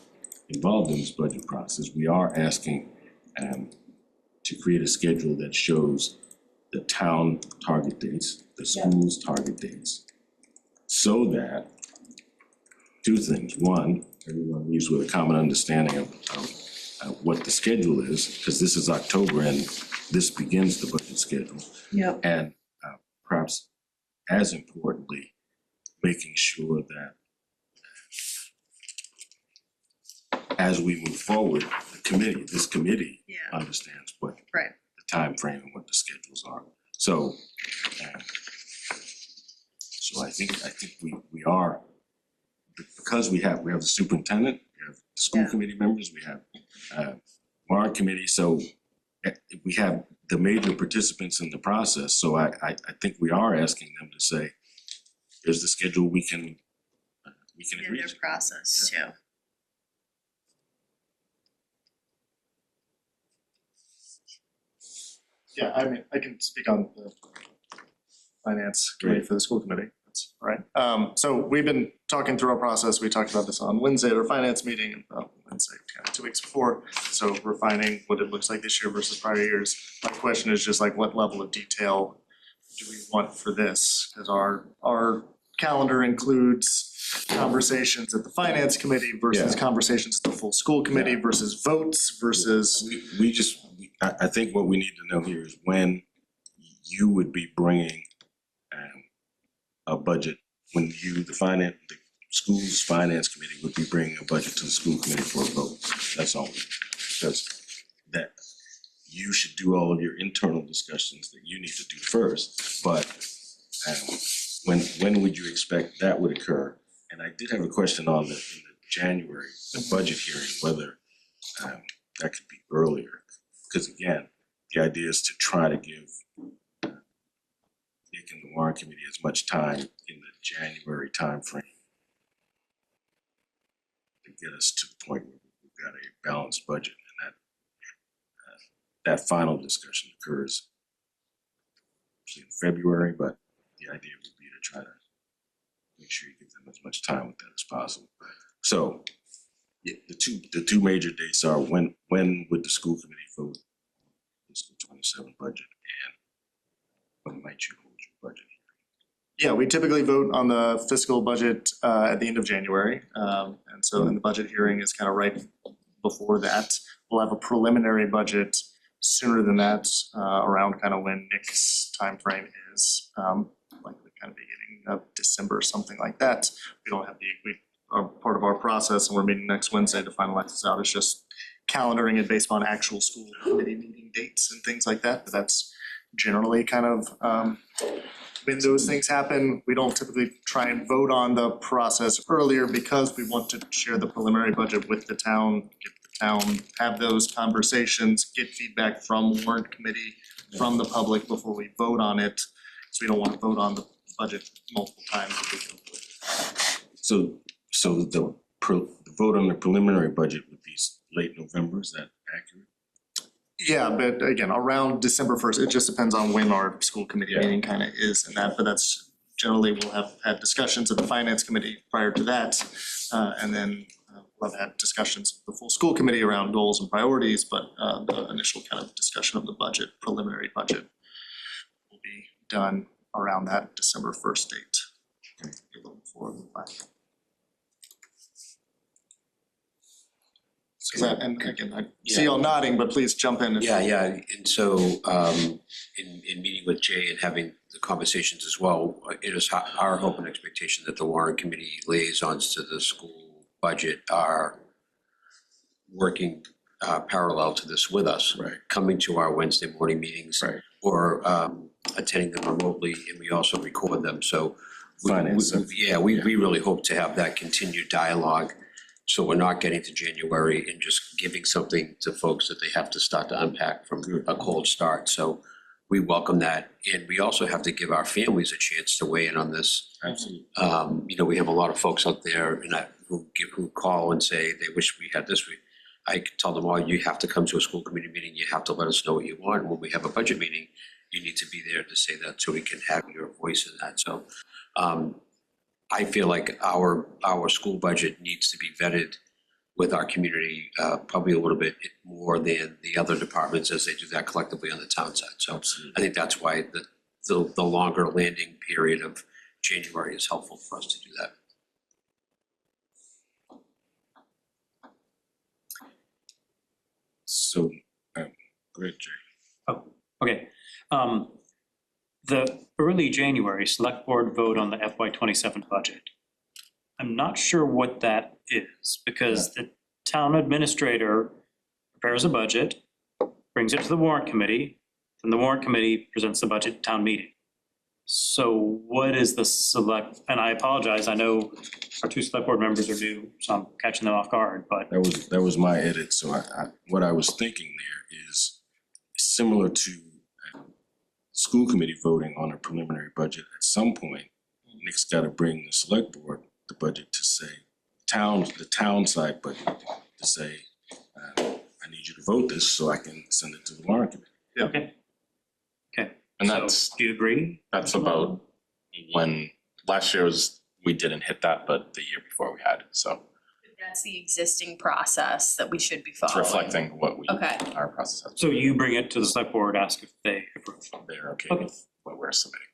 involved in this budget process, we are asking to create a schedule that shows the town target dates, the school's target dates, so that two things. One, everyone leaves with a common understanding of what the schedule is, because this is October and this begins the budget schedule. Yep. And perhaps as importantly, making sure that as we move forward, this committee understands what Right. the time frame and what the schedules are. So, I think we are, because we have the superintendent, we have school committee members, we have warrant committee, so we have the major participants in the process. So I think we are asking them to say, here's the schedule we can agree Their to. process too. Yeah, I mean, I can speak on the finance committee for the school committee, that's all right. So we've been talking through our process, we talked about this on Wednesday at our finance meeting, Wednesday, kind of 2 weeks before. So refining what it looks like this year versus prior years. My question is just like, what level of detail do we want for this? Because our calendar includes conversations at the finance committee versus conversations at the full school committee versus votes versus. I think what we need to know here is when you would be bringing a budget, when the school's finance committee would be bringing a budget to the school committee for a vote. That's all. Because that you should do all of your internal discussions that you need to do first. But when would you expect that would occur? And I did have a question in the January, the budget hearing, whether that could be earlier. Because again, the idea is to try to give Nick and the warrant committee as much time in the January timeframe to get us to the point where we've got a balanced budget, and that final discussion occurs in February, but the idea would be to try to make sure you give them as much time with that as possible. So the two major dates are when would the school committee vote fiscal 27 budget, and when might you hold your budget? Yeah, we typically vote on the fiscal budget at the end of January. And so then the budget hearing is kind of right before that. We'll have a preliminary budget sooner than that, around kind of when Nick's timeframe is, likely kind of beginning of December, something like that. We don't have part of our process, and we're meeting next Wednesday to finalize this out. It's just calendaring it based on actual school committee meeting dates and things like that. But that's generally kind of when those things happen. We don't typically try and vote on the process earlier because we want to share the preliminary budget with the town, get the town, have those conversations, get feedback from warrant committee, from the public before we vote on it. So we don't want to vote on the budget multiple times. So the vote on the preliminary budget would be late November, is that accurate? Yeah, but again, around December 1st, it just depends on when our school committee meeting kind of is and that, but that's generally we'll have had discussions at the finance committee prior to that. And then we'll have had discussions with the full school committee around goals and priorities, but the initial kind of discussion of the budget, preliminary budget will be done around that December 1st date. Okay, a little before the fact. Is that, and again, I see y'all nodding, but please jump in. Yeah, and so in meeting with Jay and having the conversations as well, it is our hope and expectation that the warrant committee liaisons to the school budget are working parallel to this with us. Right. Coming to our Wednesday morning meetings. Right. Or attending them remotely, and we also record them, so. Finance. We really hope to have that continued dialogue, so we're not getting to January and just giving something to folks that they have to start to unpack from a cold start, so we welcome that, and we also have to give our families a chance to weigh in on this. Absolutely. You know, we have a lot of folks out there and who call and say they wish we had this. I can tell them all, you have to come to a school committee meeting, you have to let us know what you want. When we have a budget meeting, you need to be there to say that so we can have your voice in that. So I feel like our school budget needs to be vetted with our community probably a little bit more than the other departments as they do that collectively on the town side. So I think that's why the longer landing period of January is helpful for us to do that. So, go ahead, Jay. Okay, the early January select board vote on the FY '27 budget. I'm not sure what that is, because the town administrator prepares a budget, brings it to the warrant committee, then the warrant committee presents the budget at town meeting. So what is the select, and I apologize, I know our two select board members are new, so I'm catching them off guard, but. That was my edit, so what I was thinking there is similar to school committee voting on a preliminary budget. At some point, Nick's gotta bring the select board the budget to say, the town side budget, to say, I need you to vote this so I can send it to the warrant committee. Okay. Okay, And so that's, do you agree? that's about when, last year we didn't hit that, but the year before we had, so That's the existing process that we should be it's following. reflecting what we, Okay. our process has. So you bring it to the select board, ask if they approve. They're okay Okay. with what we're submitting.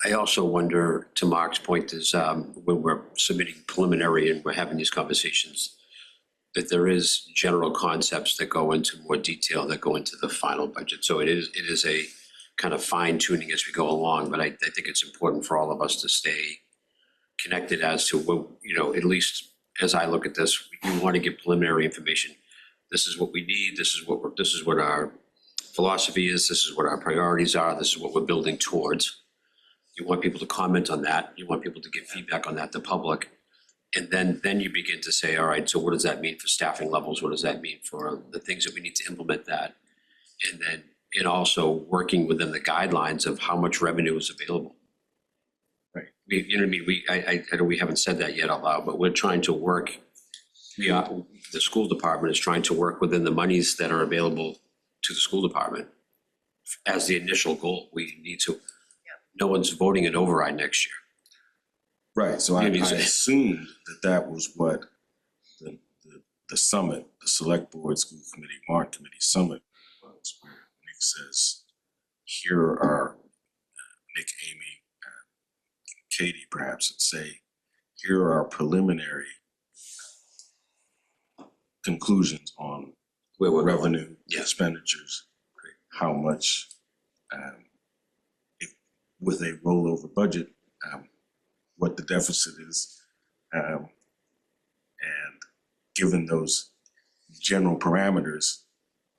I also wonder, to Mark's point, is when we're submitting preliminary and we're having these conversations, that there is general concepts that go into more detail that go into the final budget. So it is a kind of fine tuning as we go along, but I think it's important for all of us to stay connected as to what, you know, at least as I look at this, we want to give preliminary information. This is what we need, this is what our philosophy is, this is what our priorities are, this is what we're building towards. You want people to comment on that, you want people to give feedback on that, the public. And then you begin to say, all right, so what does that mean for staffing levels? What does that mean for the things that we need to implement that? And also working within the guidelines of how much revenue is available. Right. You know what I mean? I know we haven't said that yet out loud, but we're trying to work, the school department is trying to work within the monies that are available to the school department as the initial goal. We need to, no one's voting an override next year. Right, so I Maybe it's- assumed that was what the summit, the select board, school committee, warrant committee summit was, where Nick says, here are, Nick, Amy, Katie perhaps, would say, here are our preliminary conclusions on Where we're going. revenue, Yeah. expenditures, how much, if, with a rollover budget, what the deficit is. And given those general parameters,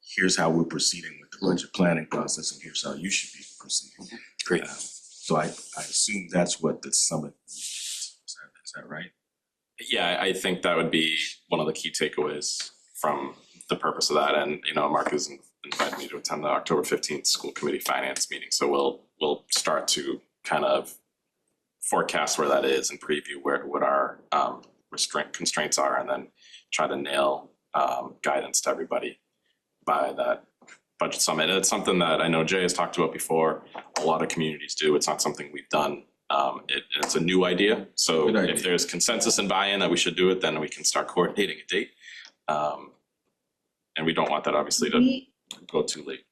here's how we're proceeding with the budget planning process, and here's how you should be proceeding. Great. So I assume that's what the summit means. Is that right? Yeah, I think that would be one of the key takeaways from the purpose of that. And, you know, Mark has invited me to attend the October 15th school committee finance meeting. So we'll start to kind of forecast where that is and preview what our constraints are, and then try to nail guidance to everybody by that budget summit. And it's something that I know Jay has talked about before. A lot of communities do. It's not something we've done. It's a new idea. So Good idea. if there's consensus and buy-in that we should do it, then we can start coordinating a date. And we don't want that obviously to go too late.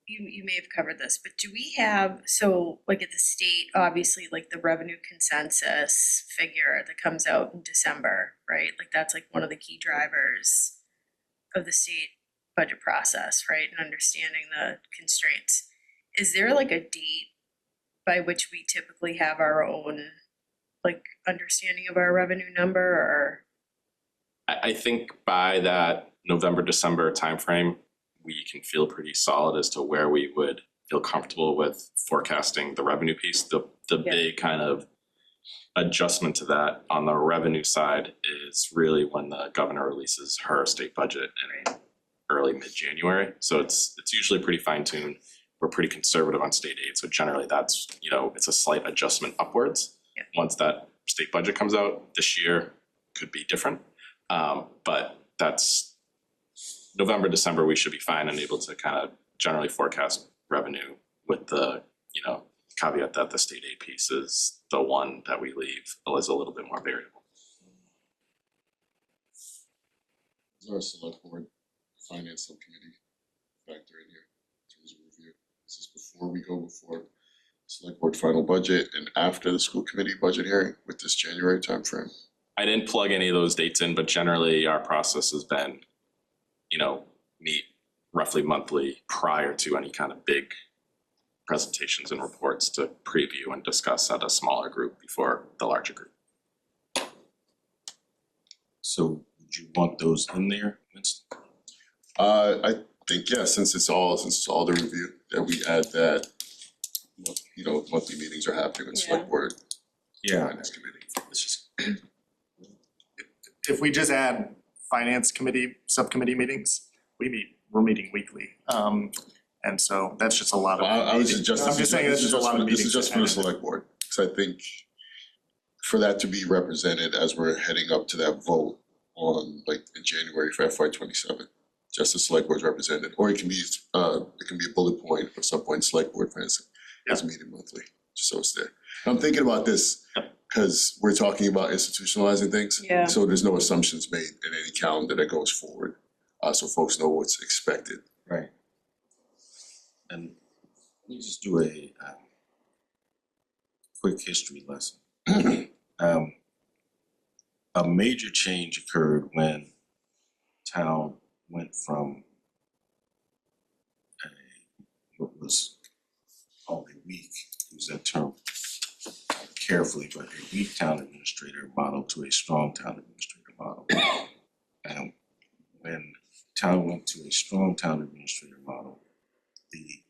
You may have covered this, but do we have, so like at the state, obviously like the revenue consensus figure that comes out in December, right? Like that's like one of the key drivers of the state budget process, right, and understanding the constraints. Is there like a date by which we typically have our own, like, understanding of our revenue number, or? I think by that November, December timeframe, we can feel pretty solid as to where we would feel comfortable with forecasting the revenue piece. The Yeah. big kind of adjustment to that on the revenue side is really when the governor releases her state budget in early mid-January. So it's usually pretty fine-tuned. We're pretty conservative on state aid, so generally that's, you know, it's a slight adjustment upwards. Yeah. Once that state budget comes out, this year could be different. But that's November, December, we should be fine and able to kind of generally forecast revenue with the, you know, caveat that the state aid piece is the one that we leave is a little bit more variable. Is our select board finance subcommittee factor in here in terms of review? Is this before we go before select board final budget and after the school committee budget hearing with this January timeframe? I didn't plug any of those dates in, but generally our process has been, you know, meet roughly monthly prior to any kind of big presentations and reports to preview and discuss at a smaller group before the larger group. So would you want those in there, Winston? I think, yeah, since it's all the review, that we add that, you know, monthly meetings are happening with select board. Yeah. Finance committee. It's just, If we just add finance committee, subcommittee meetings, we're meeting weekly. And so that's just a lot of. Well, I was just. I'm just saying this is a lot of meetings. This is just for the select board, because I think for that to be represented as we're heading up to that vote on like in January for FY 27, just the select board's represented, or it can be a bullet point or some point select board finance is meeting monthly, just so it's there. I'm thinking about this because we're talking about institutionalizing things. Yeah. So there's no assumptions made in any calendar that goes forward, so folks know what's expected. right. And let me just do a quick history lesson. A major change occurred when town went from what was called a weak, use that term carefully, but a weak town administrator model to a strong town administrator model. And when town went to a strong town administrator model, the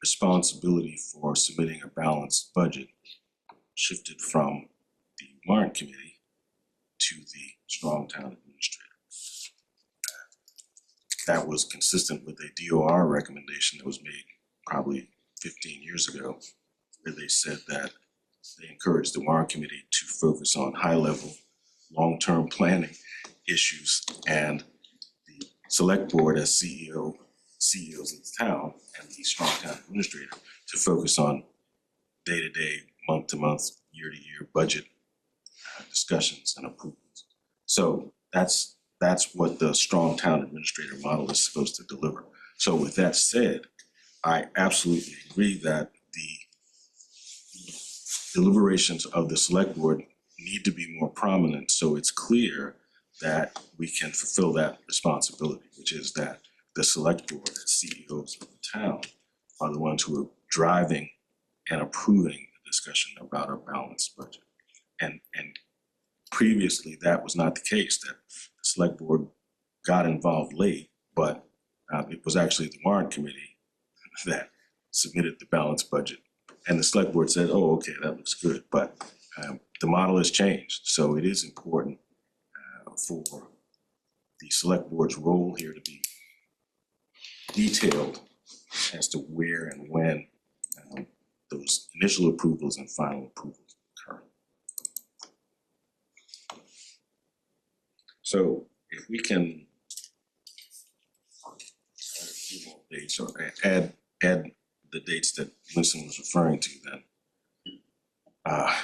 responsibility for submitting a balanced budget shifted from the warrant committee to the strong town administrator. That was consistent with a DOR recommendation that was made probably 15 years ago, where they said that they encouraged the warrant committee to focus on high-level, long-term planning issues, and the select board as CEOs of the town and the strong town administrator to focus on day-to-day, month-to-month, year-to-year budget discussions and approvals. So that's what the strong town administrator model is supposed to deliver. So with that said, I absolutely agree that the deliberations of the select board need to be more prominent, so it's clear that we can fulfill that responsibility, which is that the select board as CEOs of the town are the ones who are driving and approving the discussion about our balanced budget. And previously, that was not the case, that the select board got involved late, but it was actually the warrant committee that submitted the balanced budget. And the select board said, oh, okay, that looks good, but the model has changed. So it is important for the select board's role here to be detailed as to where and when those initial approvals and final approvals occur. So if we can add a few more dates or add the dates that Winston was referring to, then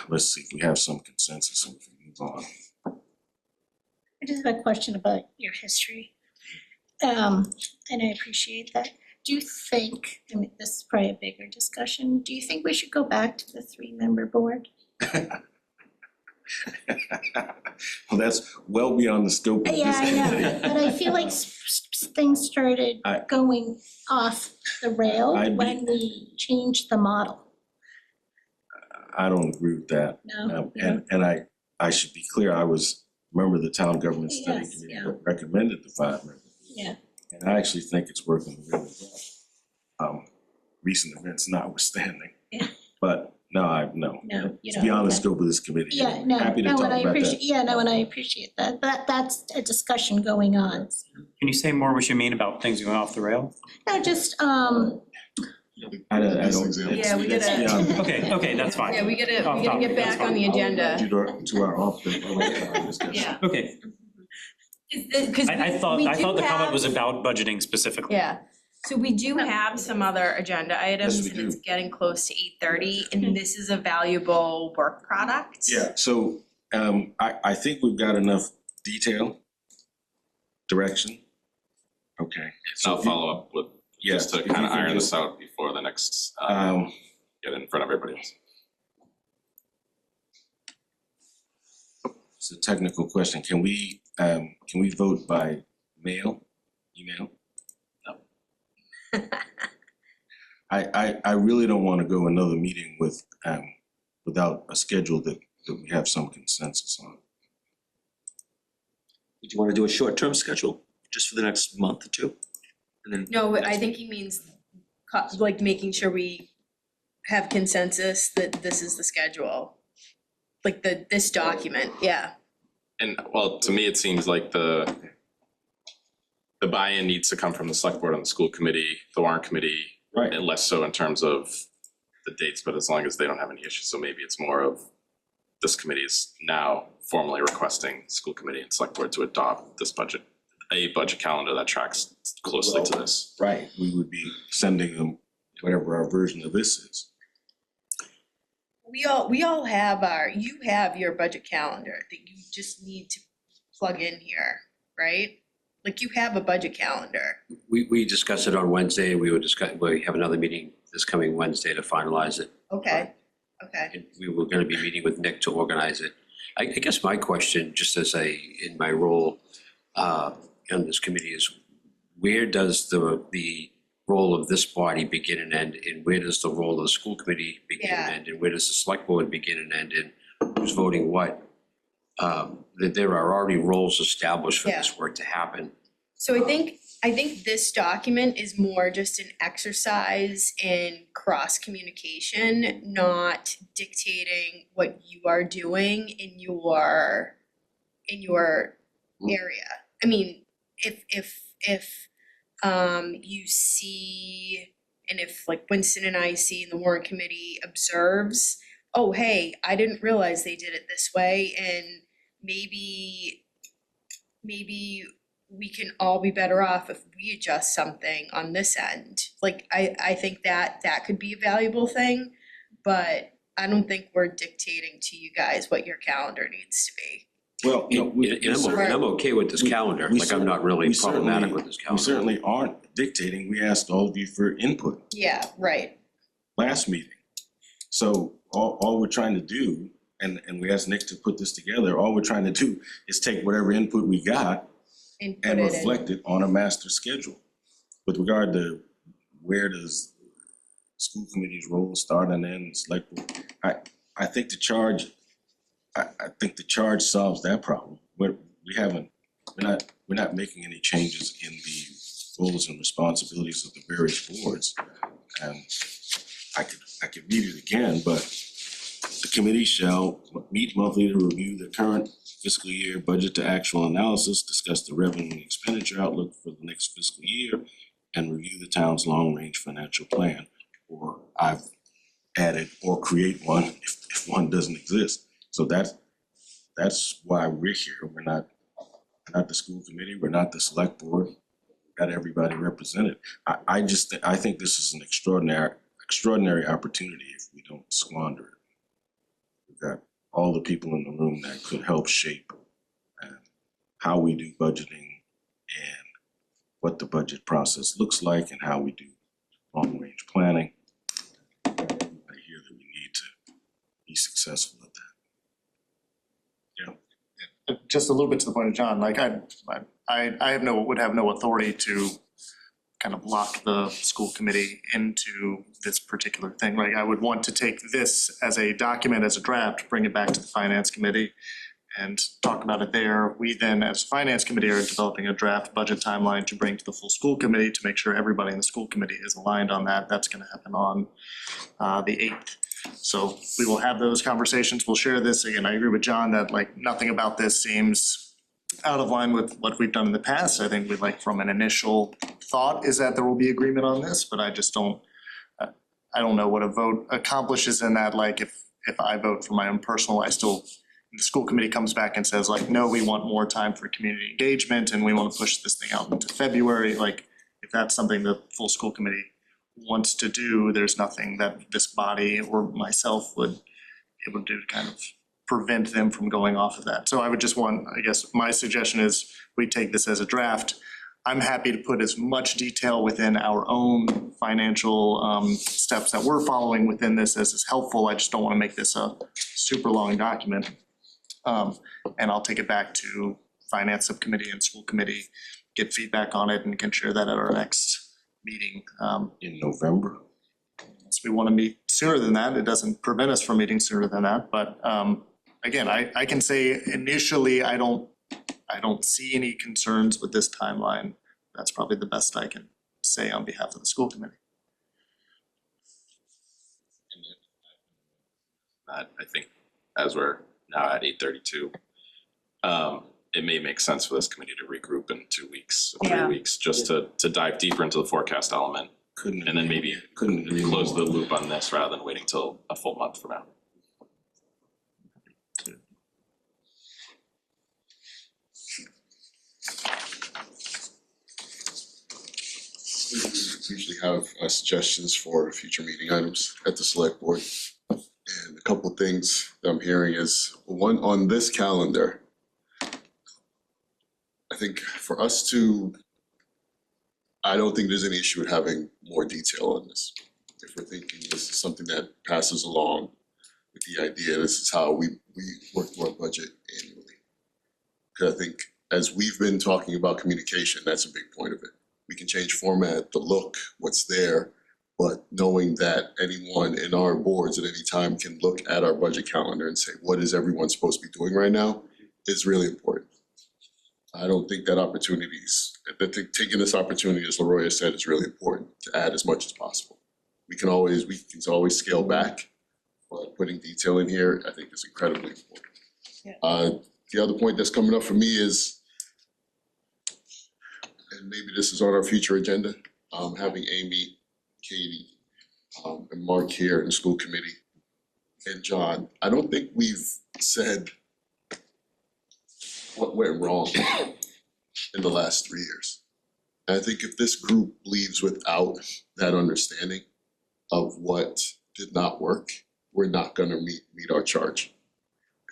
let's see if we have some consensus and we can move on. I just have a question about your history. And I appreciate that. Do you think, I mean, this is probably a bigger discussion, do you think we should go back to the 3-member board? Well, that's well beyond the scope of this. Yeah, I know, but I feel like things started I- going off the rail I'd be- when we changed the model. I don't agree with that. No, And I should be clear, I was a member of the town government study Yes, committee yeah. that recommended the 5 members. Yeah. And I actually think it's working really well. Recent events notwithstanding. Yeah. But no, No, you it's don't, beyond the okay. scope of this committee. Yeah, no, Happy to no, talk and I about appreciate, that. yeah, no, and I appreciate that, that's a discussion going on. Can you say more what you mean about things going off the rail? No, just, I don't, example. Yeah, we it's gotta- beyond- Okay, that's fine. Yeah, we gotta Off get topic, that's back on fine. the agenda. To our off the discussion. Yeah. Okay, Cause I thought we the do comment have- was about budgeting specifically. Yeah, so we do have some other agenda items Yes, we and it's do. getting close to 8:30 and this is a valuable work product. Yeah, so I think we've got enough detail, direction. Okay. So I'll follow up with, Yeah, just to if you kind of can iron do- this out before the next, get in front of everybody else. It's a technical question. Can we vote by mail, email? No. I really don't want to go another meeting with, without a schedule that we have some consensus on. Do you wanna do a short-term schedule, just for the next month or two? And then. No, I next think he means like making sure we have consensus that this is the schedule. Like this document, yeah. And well, to me, it seems like the buy-in needs to come from the select board and the school committee, the warrant committee, Right. and less so in terms of the dates, but as long as they don't have any issues, so maybe it's more of this committee is now formally requesting school committee and select board to adopt this budget, a budget calendar that tracks closely to this. Right, we would be sending them whatever our version of this is. We all have you have your budget calendar that you just need to plug in here, right? Like you have a budget calendar. We discussed it on Wednesday, we have another meeting this coming Wednesday to finalize it. Okay. And we were gonna be meeting with Nick to organize it. I guess my question, just as in my role on this committee is, where does the role of this body begin and end, and where does the role of the school committee begin and Yeah. end, and where does the select board begin and end, and who's voting what? That there are already roles established for this work to happen. So I think this document is more just an exercise in cross communication, not dictating what you are doing in your area. I mean, if you see, and if like Winston and I see and the warrant committee observes, oh, hey, I didn't realize they did it this way, and maybe we can all be better off if we adjust something on this end. Like, I think that could be a valuable thing, but I don't think we're dictating to you guys what your calendar needs to be. Well, no, And I'm okay with this calendar, we like I'm not really we certainly- problematic with this we calendar. certainly aren't dictating. We asked all of you for input Yeah, right. last meeting. So all we're trying to do, and we asked Nick to put this together, all we're trying to do is take whatever input we got And put and it in. reflect it on a master schedule. With regard to where does school committee's role start and end, select board, I think the charge, I think the charge solves that problem. We're not making any changes in the roles and responsibilities of the various boards. And I could read it again, but the committee shall meet monthly to review the current fiscal year budget to actual analysis, discuss the revenue and expenditure outlook for the next fiscal year, and review the town's long-range financial plan. Or I've added, or create one if one doesn't exist. So that's why we're here. We're not the school committee, we're not the select board, we've got everybody represented. I think this is an extraordinary opportunity if we don't squander it. We've got all the people in the room that could help shape how we do budgeting and what the budget process looks like and how we do long-range planning. I hear that we need to be successful at that. just a little bit to the point of John, like would have no authority to kind of lock the school committee into this particular thing. Like I would want to take this as a document, as a draft, bring it back to the finance committee and talk about it there. We then, as finance committee, are developing a draft budget timeline to bring to the full school committee to make sure everybody in the school committee is aligned on that. That's gonna happen on the 8th. So we will have those conversations. We'll share this. Again, I agree with John that like nothing about this seems out of line with what we've done in the past. I think we'd like from an initial thought is that there will be agreement on this, but I just don't, I don't know what a vote accomplishes in that, like if I vote for my own personal, the school committee comes back and says like, no, we want more time for community engagement and we want to push this thing out into February, like if that's something the full school committee wants to do, there's nothing that this body or myself would be able to do to kind of prevent them from going off of that. So I would just want, I guess my suggestion is we take this as a draft. I'm happy to put as much detail within our own financial steps that we're following within this as is helpful. I just don't want to make this a super long document. And I'll take it back to finance subcommittee and school committee, get feedback on it and can share that at our next meeting. In November? Unless we want to meet sooner than that, it doesn't prevent us from meeting sooner than that, but again, I can say initially, I don't see any concerns with this timeline. That's probably the best I can say on behalf of the school committee. I think as we're now at 8:32, it may make sense for this committee to regroup in 2 weeks, 3 weeks, just to dive deeper into the forecast element. And then maybe close the loop on this rather than waiting till a full month from now. We usually have suggestions for future meeting items at the select board. And a couple of things that I'm hearing is, one, on this calendar, I think for us to, I don't think there's any issue with having more detail on this. If we're thinking this is something that passes along with the idea, this is how we work through our budget annually. Because I think as we've been talking about communication, that's a big point of it. We can change format, the look, what's there, but knowing that anyone in our boards at any time can look at our budget calendar and say, what is everyone supposed to be doing right now, is really important. I don't think that taking this opportunity, as Leroy said, is really important to add as much as possible. We can always scale back, but putting detail in here, I think is incredibly important. Yeah. The other point that's coming up for me is, and maybe this is on our future agenda, having Amy, Katie, and Mark here in the school committee, and John. I don't think we've said what went wrong in the last 3 years. And I think if this group leaves without that understanding of what did not work, we're not gonna meet our charge.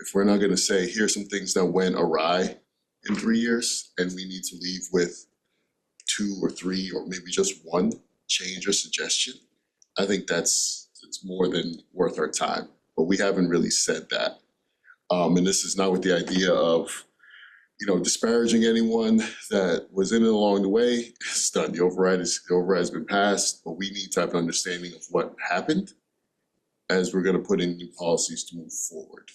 If we're not gonna say, here's some things that went awry in 3 years, and we need to leave with 2 or 3 or maybe just 1 change or suggestion, I think it's more than worth our time. But we haven't really said that. And this is not with the idea of, disparaging anyone that was in it along the way. It's done. The override has been passed, but we need to have an understanding of what happened as we're gonna put in new policies to move forward.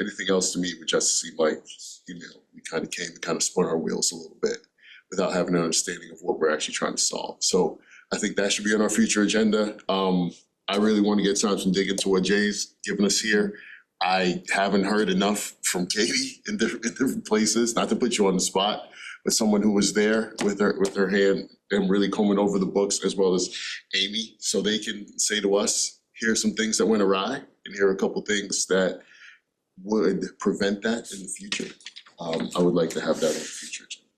Anything else to me would just seem like, we kind of came and kind of spun our wheels a little bit without having an understanding of what we're actually trying to solve. So I think that should be on our future agenda. I really want to get time to dig into what Jay's given us here. I haven't heard enough from Katie in different places, not to put you on the spot, but someone who was there with her hand and really combing over the books, as well as Amy, so they can say to us, here are some things that went awry, and here are a couple things that would prevent that in the future. I would like to have that on the future agenda.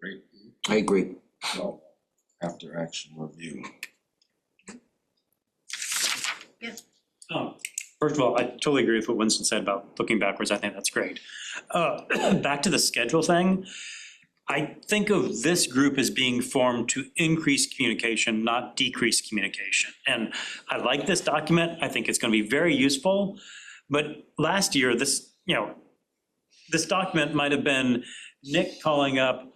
Great. I agree. So, after action review. First of all, I totally agree with what Winston said about looking backwards. I think that's great. Back to the schedule thing. I think of this group as being formed to increase communication, not decrease communication. And I like this document. I think it's going to be very useful. But last year, this, this document might have been Nick calling up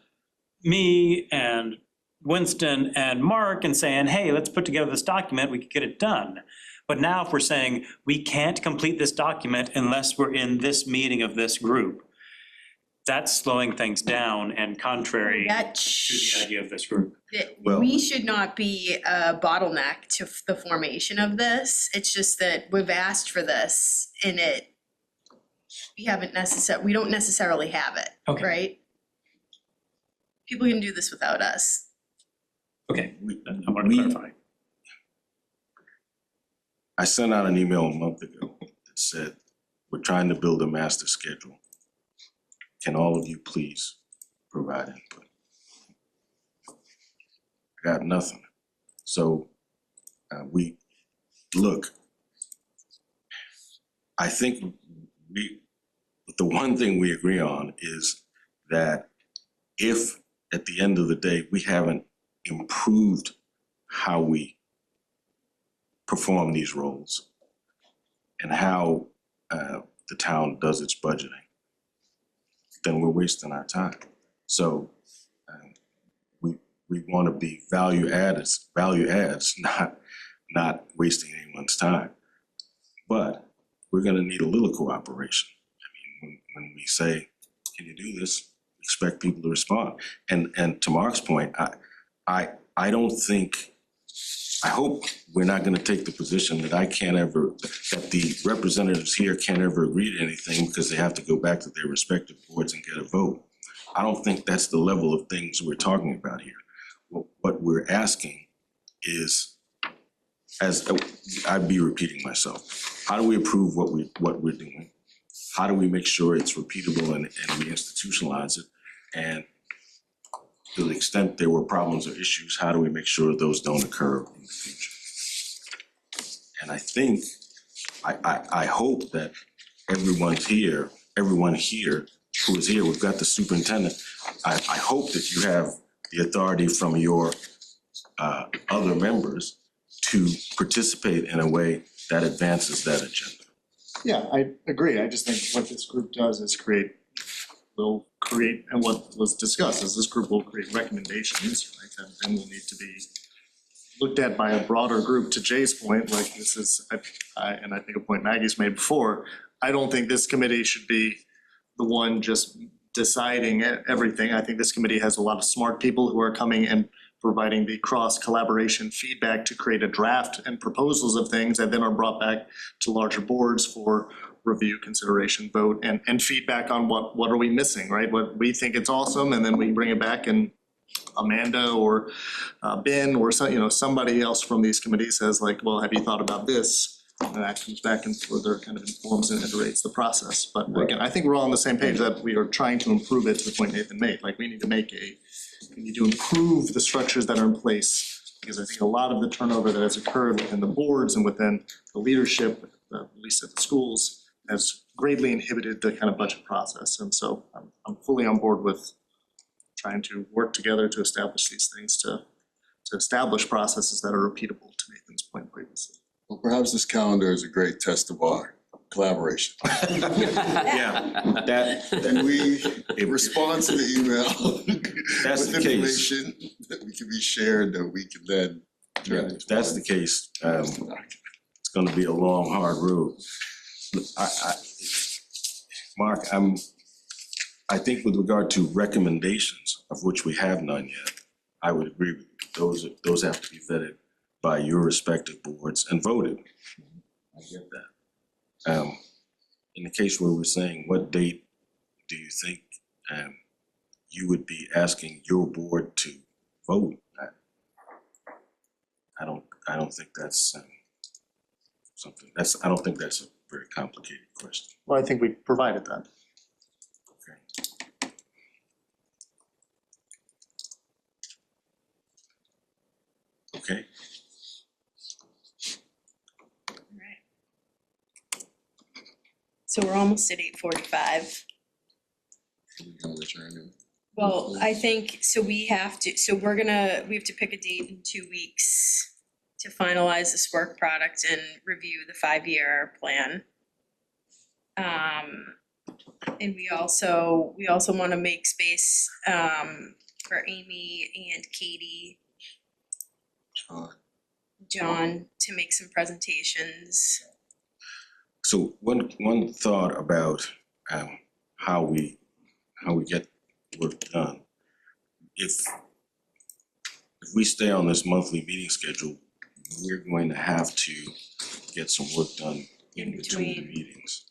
me and Winston and Mark and saying, hey, let's put together this document, we could get it done. But now if we're saying we can't complete this document unless we're in this meeting of this group, that's slowing things down and contrary That to the idea of this group. Well- we should not be a bottleneck to the formation of this. It's just that we've asked for this and we don't necessarily have it, Okay. right? People can do this without us. Okay, We- I want to we- clarify. I sent out an email a month ago that said, we're trying to build a master schedule. Can all of you please provide input? I got nothing. So, I think the one thing we agree on is that if at the end of the day, we haven't improved how we perform these roles and how the town does its budgeting, then we're wasting our time. So we want to be value adds, not wasting anyone's time. But we're going to need a little cooperation. I mean, when we say, "Can you do this?" expect people to respond. And to Mark's point, I don't think. I hope we're not going to take the position that that the representatives here can't ever agree to anything because they have to go back to their respective boards and get a vote. I don't think that's the level of things we're talking about here. What we're asking is, as I'd be repeating myself, how do we approve what we're doing? How do we make sure it's repeatable and we institutionalize it? And to the extent there were problems or issues, how do we make sure those don't occur in the future? And I think, I hope that everyone here who is here, we've got the superintendent. I hope that you have the authority from your other members to participate in a way that advances that agenda. Yeah, I agree. I just think what this group does is and what was discussed is this group will create recommendations, right, that then will need to be looked at by a broader group. To Jay's point, like this is, and I think a point Maggie's made before, I don't think this committee should be the one just deciding everything. I think this committee has a lot of smart people who are coming and providing the cross collaboration feedback to create a draft and proposals of things that then are brought back to larger boards for review, consideration, vote, and feedback on what are we missing, right? What we think it's awesome, and then we bring it back and Amanda or Ben or somebody else from these committees says like, well, have you thought about this? And that comes back and further kind of informs and iterates the process. But again, I think we're all on the same page that we are trying to improve it to the point Nathan made. Like we need to improve the structures that are in place. Because I think a lot of the turnover that has occurred within the boards and within the leadership, at least at the schools, has greatly inhibited the kind of budget process. And so I'm fully on board with trying to work together to establish these things, to establish processes that are repeatable, to Nathan's point previously. Well, perhaps this calendar is a great test of our collaboration. Yeah, And we respond to the email That's with the case. information that we can be shared, that we can then. if that's the case, it's gonna be a long, hard road. Mark, I think with regard to recommendations, of which we have none yet, I would agree with you. Those have to be vetted by your respective boards and voted. I get that. In the case where we're saying, what date do you think you would be asking your board to vote? I don't think that's I don't think that's a very complicated question. Well, I think we provided that. Okay, So we're almost at 8:45. We can return it. Well, I think, so we have to pick a date in 2 weeks to finalize this work product and review the 5-year plan. And we also wanna make space, for Amy and Katie, John, to make some presentations. So one thought about how we get work done. If we stay on this monthly meeting schedule, we're going to have to get some work done in between the meetings.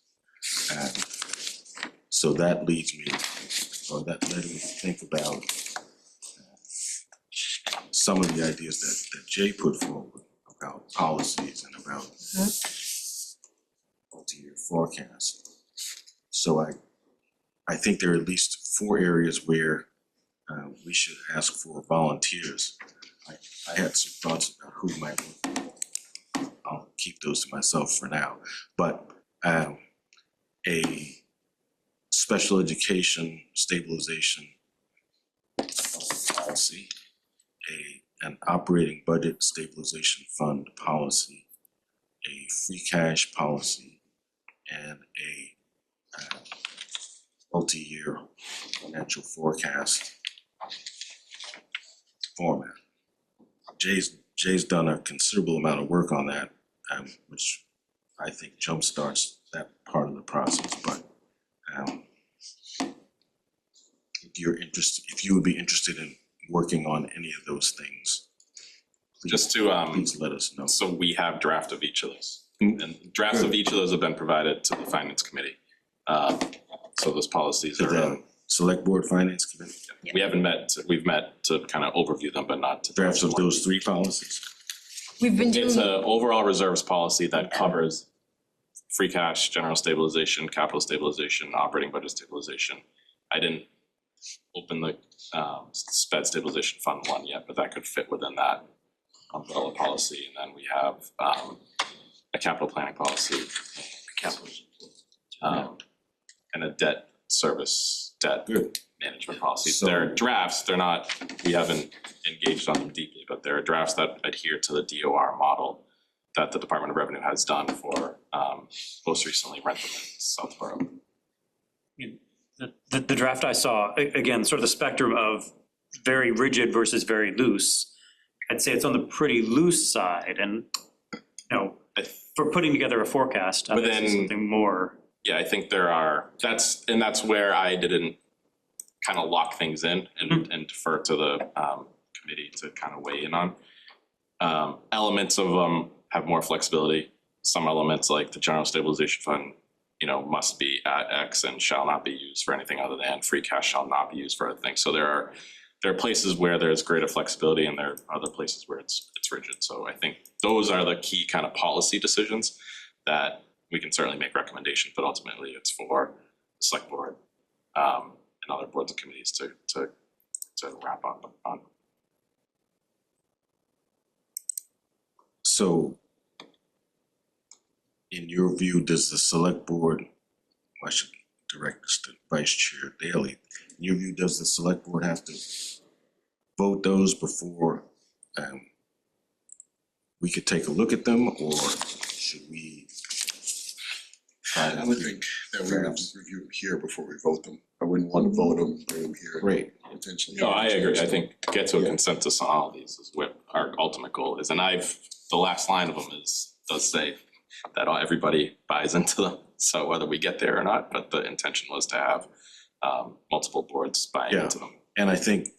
So that leads me, or that led me to think about some of the ideas that Jay put forward about policies and about multi-year forecast. So I think there are at least 4 areas where we should ask for volunteers. I had some thoughts about who might work. I'll keep those to myself for now. But a special education stabilization policy, an operating budget stabilization fund policy, a free cash policy, and a multi-year financial forecast format. Jay's done a considerable amount of work on that, which I think jumpstarts that part of the process. But if you would be interested in working on any of those things, Just to, please let us know. so we have draft of each of those. And drafts of each of those have been provided to the finance committee. So those policies To are, the select board finance committee, we've met to kind of overview them, but not to. drafts of those 3 policies. We've been It's doing, a overall reserves policy that covers free cash, general stabilization, capital stabilization, operating budget stabilization. I didn't open the sped stabilization fund one yet, but that could fit within that umbrella policy. And then we have a capital planning policy, and a debt management policy. So- They're drafts, they're not, we haven't engaged on them deeply, but they're drafts that adhere to the DOR model that the Department of Revenue has done for most recently Rentham and Southborough. The draft I saw, again, sort of the spectrum of very rigid versus very loose. I'd say it's on the pretty loose side and, for putting together a forecast, I think Within- something more. Yeah, I think there are, that's where I didn't kind of lock things in and defer to the committee to kind of weigh in on. Elements of them have more flexibility. Some elements like the general stabilization fund, must be at X and shall not be used for anything other than free cash shall not be used for other things. So there are places where there's greater flexibility and there are other places where it's rigid. So I think those are the key kind of policy decisions that we can certainly make recommendations, but ultimately it's for the select board and other boards and committees to wrap up on. So in your view, does the select board, I should direct this to Vice Chair Daley, in your view, does the select board have to vote those before we could take a look at them, or should we try to? I would think that we would review them here before we vote them. I wouldn't want to vote them, bring them here. Great. Potentially. No, I agree. I think to get to a consensus on all of these is what our ultimate goal is. And the last line of them does say that everybody buys into them. So whether we get there or not, but the intention was to have multiple boards buying Yeah. into them. And I think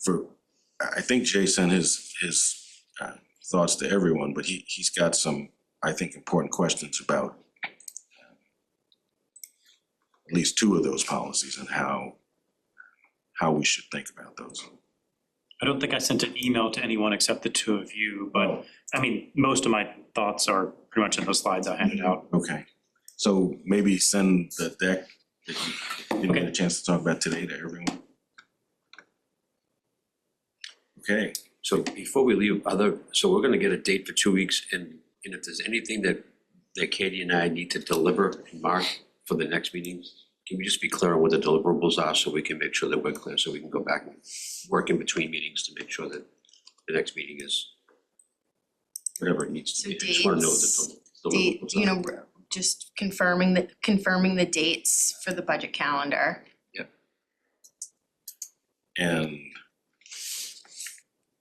Jay sent his thoughts to everyone, but he's got some, I think, important questions about at least 2 of those policies and how we should think about those. I don't think I sent an email to anyone except the 2 of you, but most of my thoughts are pretty much in those slides I handed out. Okay, so maybe send the deck that you didn't get a chance to talk about today to everyone. Okay, So before we leave, so we're gonna get a date for 2 weeks, and if there's anything that Katie and I need to deliver and mark for the next meeting, can we just be clear on what the deliverables are so we can make sure that we're clear, so we can go back and work in between meetings to make sure that the next meeting is whatever it needs to So be. I just wanna know what the deliverables are. just confirming the dates for the budget calendar. And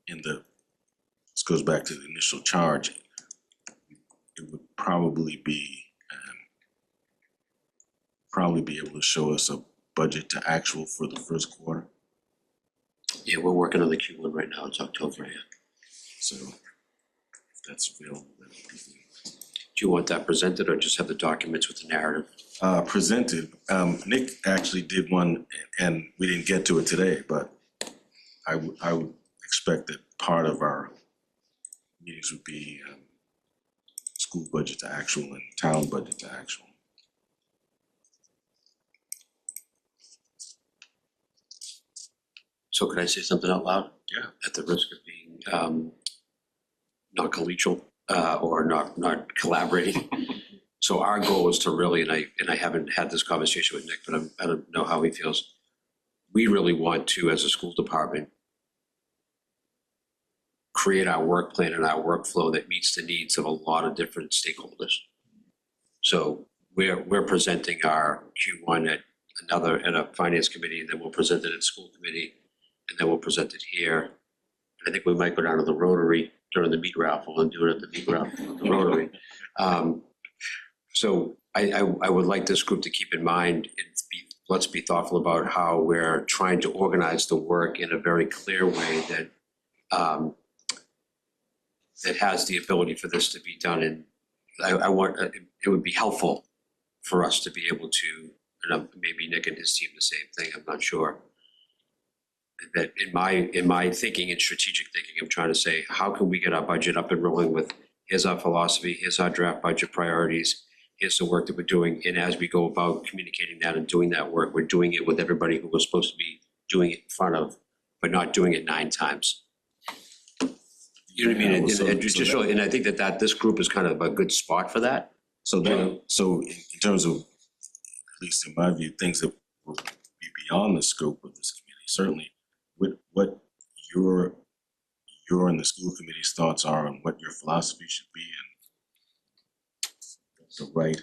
this goes back to the initial charge, it would probably be able to show us a budget to actual for the first quarter. Yeah, we're working on the Q1 right now, it's October, yeah. So if that's available, that would be good. Do you want that presented or just have the documents with the narrative? Presented, Nick actually did one and we didn't get to it today, but I would expect that part of our meetings would be school budget to actual and town budget to actual. So could I say something out loud? Yeah. At the risk of being not collegial or not collaborating. So our goal is to really, and I haven't had this conversation with Nick, but I don't know how he feels. We really want to, as a school department, create our work plan and our workflow that meets the needs of a lot of different stakeholders. So we're presenting our Q1 at a finance committee, then we'll present it at school committee, and then we'll present it here. And I think we might go down to the Rotary during the meat raffle and do it at the meat raffle at the Rotary. So I would like this group to keep in mind and let's be thoughtful about how we're trying to organize the work in a very clear way that that has the ability for this to be done. And it would be helpful for us to be able to, and maybe Nick and his team the same thing, I'm not sure. That in my thinking and strategic thinking, I'm trying to say, how can we get our budget up and rolling with, here's our philosophy, here's our draft budget priorities, here's the work that we're doing. And as we go about communicating that and doing that work, we're doing it with everybody who was supposed to be doing it in front of, but not doing it 9 times. You know what I mean? And I think that this group is kind of a good spot for that. So in terms of, at least in my view, things that will be beyond the scope of this committee, certainly what your and the school committee's thoughts are on what your philosophy should be and the right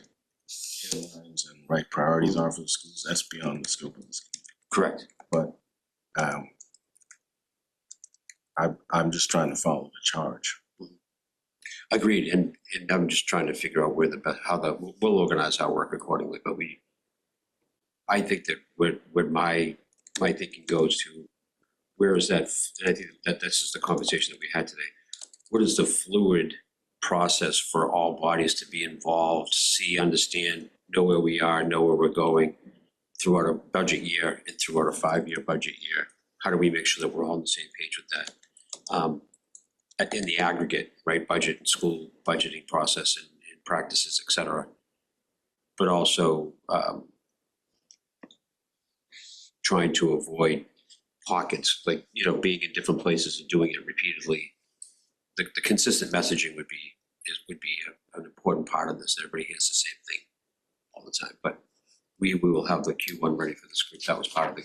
headlines and right priorities are for the schools, that's beyond the scope of this committee. Correct. But I'm just trying to follow the charge. Agreed, and I'm just trying to figure out where we'll organize our work accordingly, but I think that where my thinking goes to, where is that, and I think that this is the conversation that we had today. What is the fluid process for all bodies to be involved, see, understand, know where we are, know where we're going throughout a budget year and throughout a 5-year budget year? How do we make sure that we're all on the same page with that? In the aggregate, right, budget and school budgeting process and practices, et cetera. But also trying to avoid pockets, like, being in different places and doing it repeatedly. The consistent messaging would be an important part of this. Everybody hears the same thing all the time. But we will have the Q1 ready for this group. That was part of the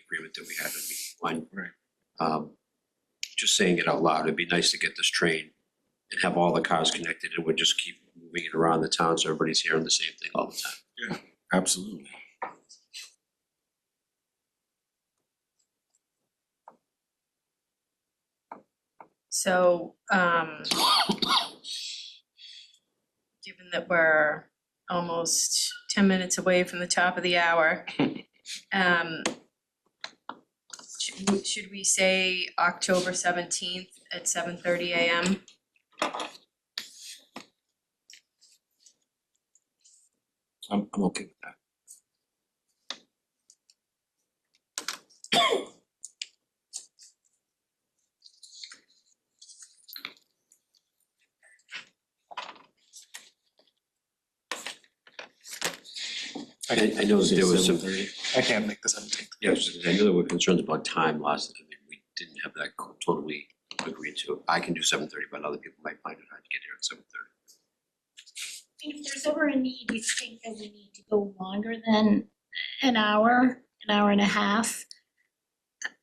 agreement that we had in meeting 1. Right. Just saying it out loud, it'd be nice to get this train and have all the cars connected, and we'll just keep moving it around the town so everybody's hearing the same thing all the time. Yeah, absolutely. So, given that we're almost 10 minutes away from the top of the hour, should we say October 17th at 7:30 a.m.? I'm okay with that. I know there was some, I can't make the 17th. I know there were concerns about time last, we didn't have that totally agreed to. I can do 7:30, but other people might find it hard to get here at 7:30. If there's ever a need, you think that we need to go longer than an hour and a half?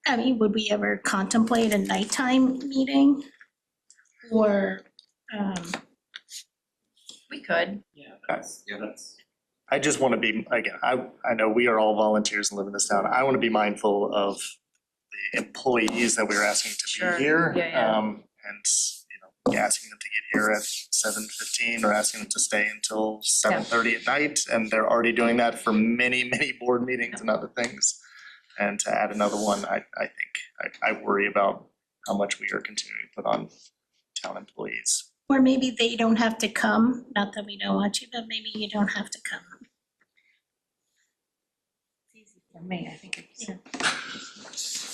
I mean, would we ever contemplate a nighttime meeting? Or, We could. Yeah, that's- that's. I just wanna be, again, I know we are all volunteers and live in this town. I wanna be mindful of the employees that we're asking to Sure. be here. Yeah, yeah. And, asking them to get here at 7:15 or asking them to stay until 7:30 at night. And they're already doing that for many, many board meetings and other things. And to add another one, I think, I worry about how much we are continuing to put on town employees. Or maybe they don't have to come, not that we don't want you, but maybe you don't have to come. It's easy for me, I think it's,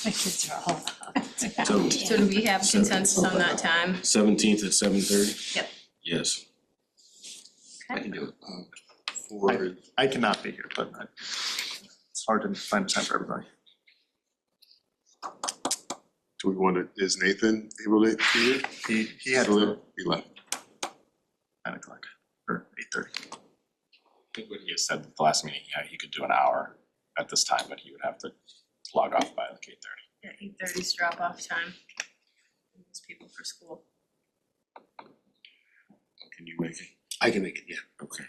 my kids are all out. So do we have consensus on that time? 17th at 7:30? Yep. Yes. I can do it. For, I cannot be here, but it's hard to find time for everybody. do we wanna, is Nathan able to be here? He had to He left. 9:00 or 8:30. I think what he has said at the last meeting, yeah, he could do an hour at this time, but he would have to log off by like 8:30. Yeah, 8:30's drop off time. Most people for school. Can you make it? I can make it, yeah. Okay.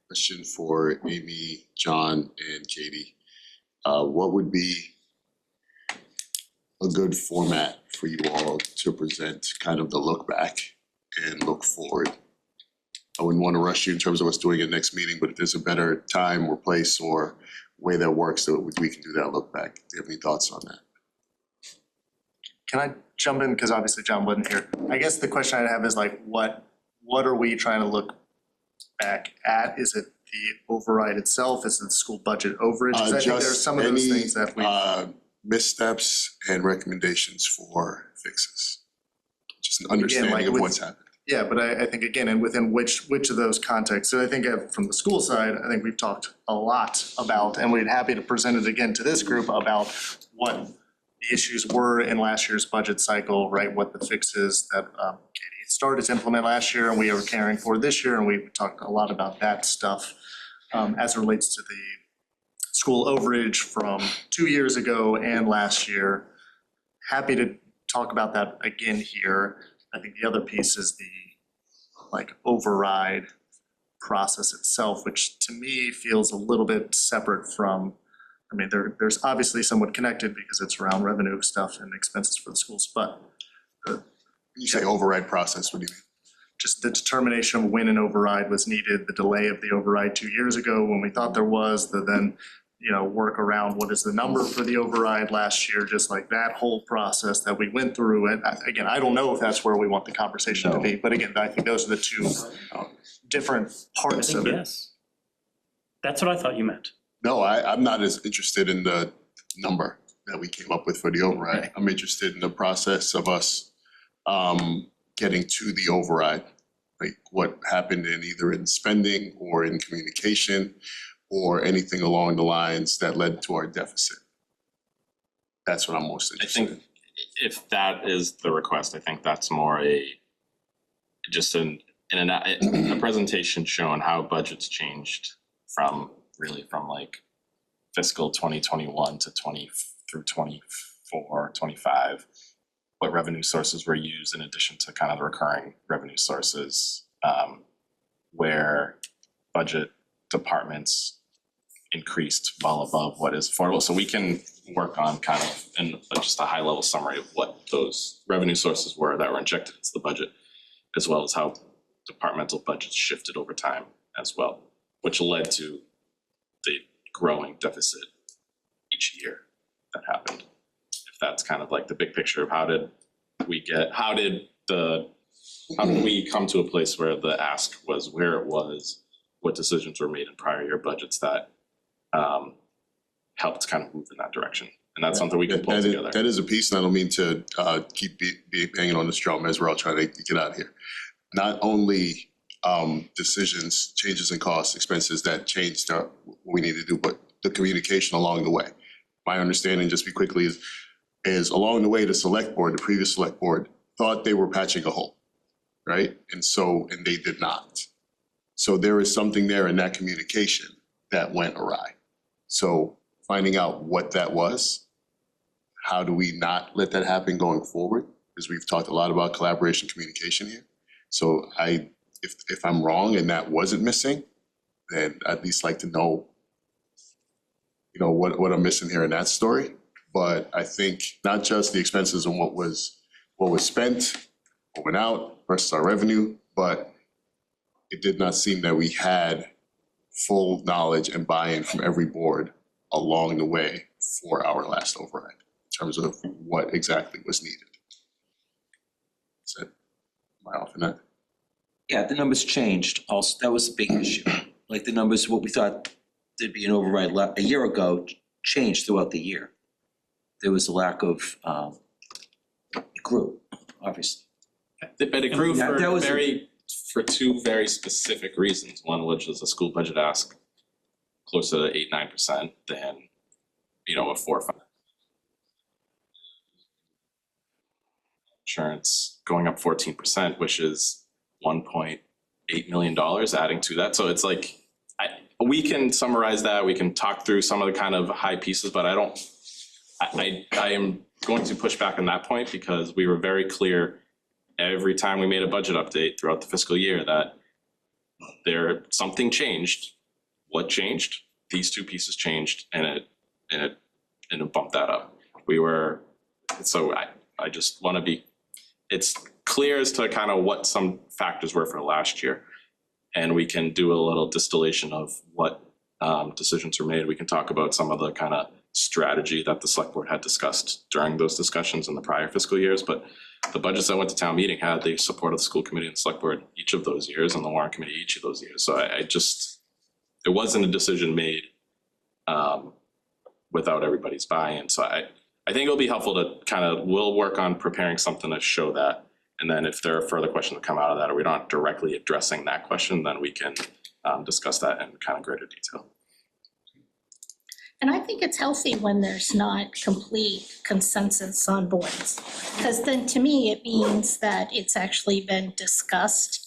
Question for Amy, John, and Katie. What would be a good format for you all to present kind of the look back and look forward? I wouldn't want to rush you in terms of us doing it next meeting, but if there's a better time or place or way that works, that we can do that look back. Do you have any thoughts on that? Can I jump in, because obviously John wasn't here? I guess the question I have is like, what are we trying to look back at? Is it the override itself? Is it the school budget overage? 'Cause I think there's some of those things that we. Missteps and recommendations for fixes. Just an understanding of what's happened. Yeah, but I think again, and within which of those contexts, so I think from the school side, I think we've talked a lot about, and we're happy to present it again to this group about what the issues were in last year's budget cycle, right? What the fixes that Katie started to implement last year and we are carrying forward this year, and we talked a lot about that stuff as it relates to the school overage from 2 years ago and last year. Happy to talk about that again here. I think the other piece is the override process itself, which to me feels a little bit separate from, I mean, there's obviously somewhat connected because it's around revenue stuff and expenses for the schools, but When you say override process, what do you mean? just the determination of when an override was needed, the delay of the override 2 years ago when we thought there was, the then, work around what is the number for the override last year, just like that whole process that we went through. And again, I don't know if that's where we want the conversation to be, but again, I think those are the two different parts of it. Yes. That's what I thought you meant. No, I'm not as interested in the number that we came up with for the override. I'm interested in the process of us getting to the override. Like what happened either in spending or in communication or anything along the lines that led to our deficit. That's what I'm most I interested in. think if that is the request, I think that's more just a presentation showing how budgets changed from like fiscal 2021 to 20 through 24, 25. What revenue sources were used in addition to kind of the recurring revenue sources, where budget departments increased well above what is affordable. So we can work on kind of just a high level summary of what those revenue sources were that were injected into the budget, as well as how departmental budgets shifted over time as well, which led to the growing deficit each year that happened. If that's kind of like the big picture of how did we come to a place where the ask was where it was, what decisions were made in prior year budgets that helped kind of move in that direction. And that's something we can pull together. That is a piece, and I don't mean to keep banging on this drum as we're all trying to get out of here. Not only decisions, changes in costs, expenses that changed what we need to do, but the communication along the way. My understanding, just be quickly, is along the way, the previous select board thought they were patching a hole, right? And they did not. So there is something there in that communication that went awry. So finding out what that was, how do we not let that happen going forward? Because we've talked a lot about collaboration, communication here. So if I'm wrong and that wasn't missing, then I'd at least like to know, you know, what I'm missing here in that story. But I think not just the expenses and what was spent, what went out versus our revenue, but it did not seem that we had full knowledge and buy-in from every board along the way for our last override in terms of what exactly was needed. Is that, am I off in that? Yeah, the numbers changed also, that was a big issue. Like the numbers, what we thought there'd be an override a year ago changed throughout the year. There was a lack of, it grew, obviously. But it grew That for was- for two very specific reasons. One, which was a school budget ask closer to 8-9% than, you know, a 4 or 5. Insurance going up 14%, which is $1.8 million adding to that. So it's like, we can summarize that, we can talk through some of the kind of high pieces, but I am going to push back on that point because we were very clear every time we made a budget update throughout the fiscal year that something changed. What changed? These two pieces changed and it bumped that up. I just want to be, it's clear as to kind of what some factors were for last year. And we can do a little distillation of what decisions were made. We can talk about some of the kind of strategy that the select board had discussed during those discussions in the prior fiscal years. But the budgets that went to town meeting had the support of the school committee and select board each of those years and the warrant committee each of those years. So it wasn't a decision made without everybody's buy-in. So I think it'll be helpful to we'll work on preparing something to show that. And then if there are further questions that come out of that, or we're not directly addressing that question, then we can discuss that in kind of greater detail. And I think it's healthy when there's not complete consensus on boards. Because then to me, it means that it's actually been discussed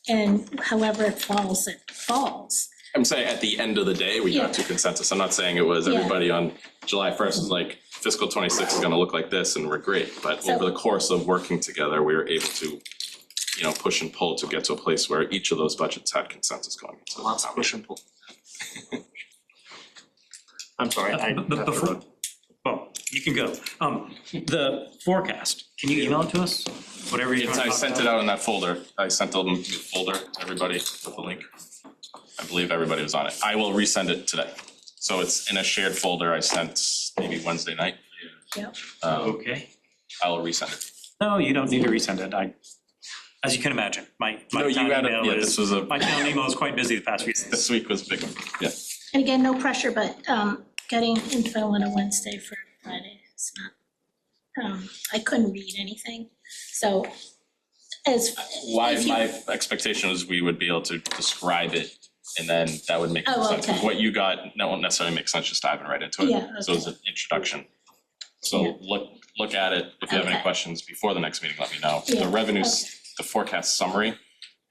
and however it falls, it falls. I'm saying at the end of the day, we got to consensus. I'm not saying it was Yeah. everybody on July 1st is like fiscal 26 is gonna look like this and we're great. But So- over the course of working together, we were able to, you know, push and pull to get to a place where each of those budgets had consensus going into. Lots of push and pull. I'm sorry, But before, well, you can go. The forecast, can you email it to us? Whatever you want to I talk sent it about. out in that folder. I sent a folder to everybody with the link. I believe everybody was on it. I will resend it today. So it's in a shared folder I sent maybe Wednesday night. Yep. Okay. I will resend it. No, you don't need to resend it. As you can imagine, my town email is, this was my town email is quite busy the past few days. this week was big, yeah. And again, no pressure, but getting info on a Wednesday for Friday is not, I couldn't read anything. So as. Why if you- my expectation was we would be able to describe it and then that would make Oh, sense. 'Cause okay. what you got, that won't necessarily make sense just diving right into it. Yeah, So it's okay. an introduction. Yeah. So look at it. If you have any Okay. questions before the next meeting, let me know. Yeah, The revenues, the forecast summary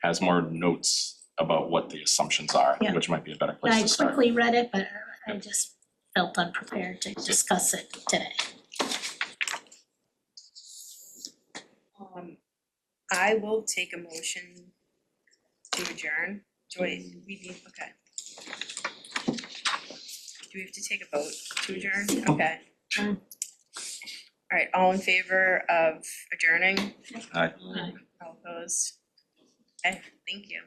has more notes about what the assumptions are, Yeah. which might be a better And place I to start. quickly read it, but I just felt unprepared to discuss it today. I will take a motion to adjourn. We need, okay. Do we have to take a vote to adjourn? Okay. Sure. All right, all in favor of adjourning? Aye. All opposed? Okay, thank you.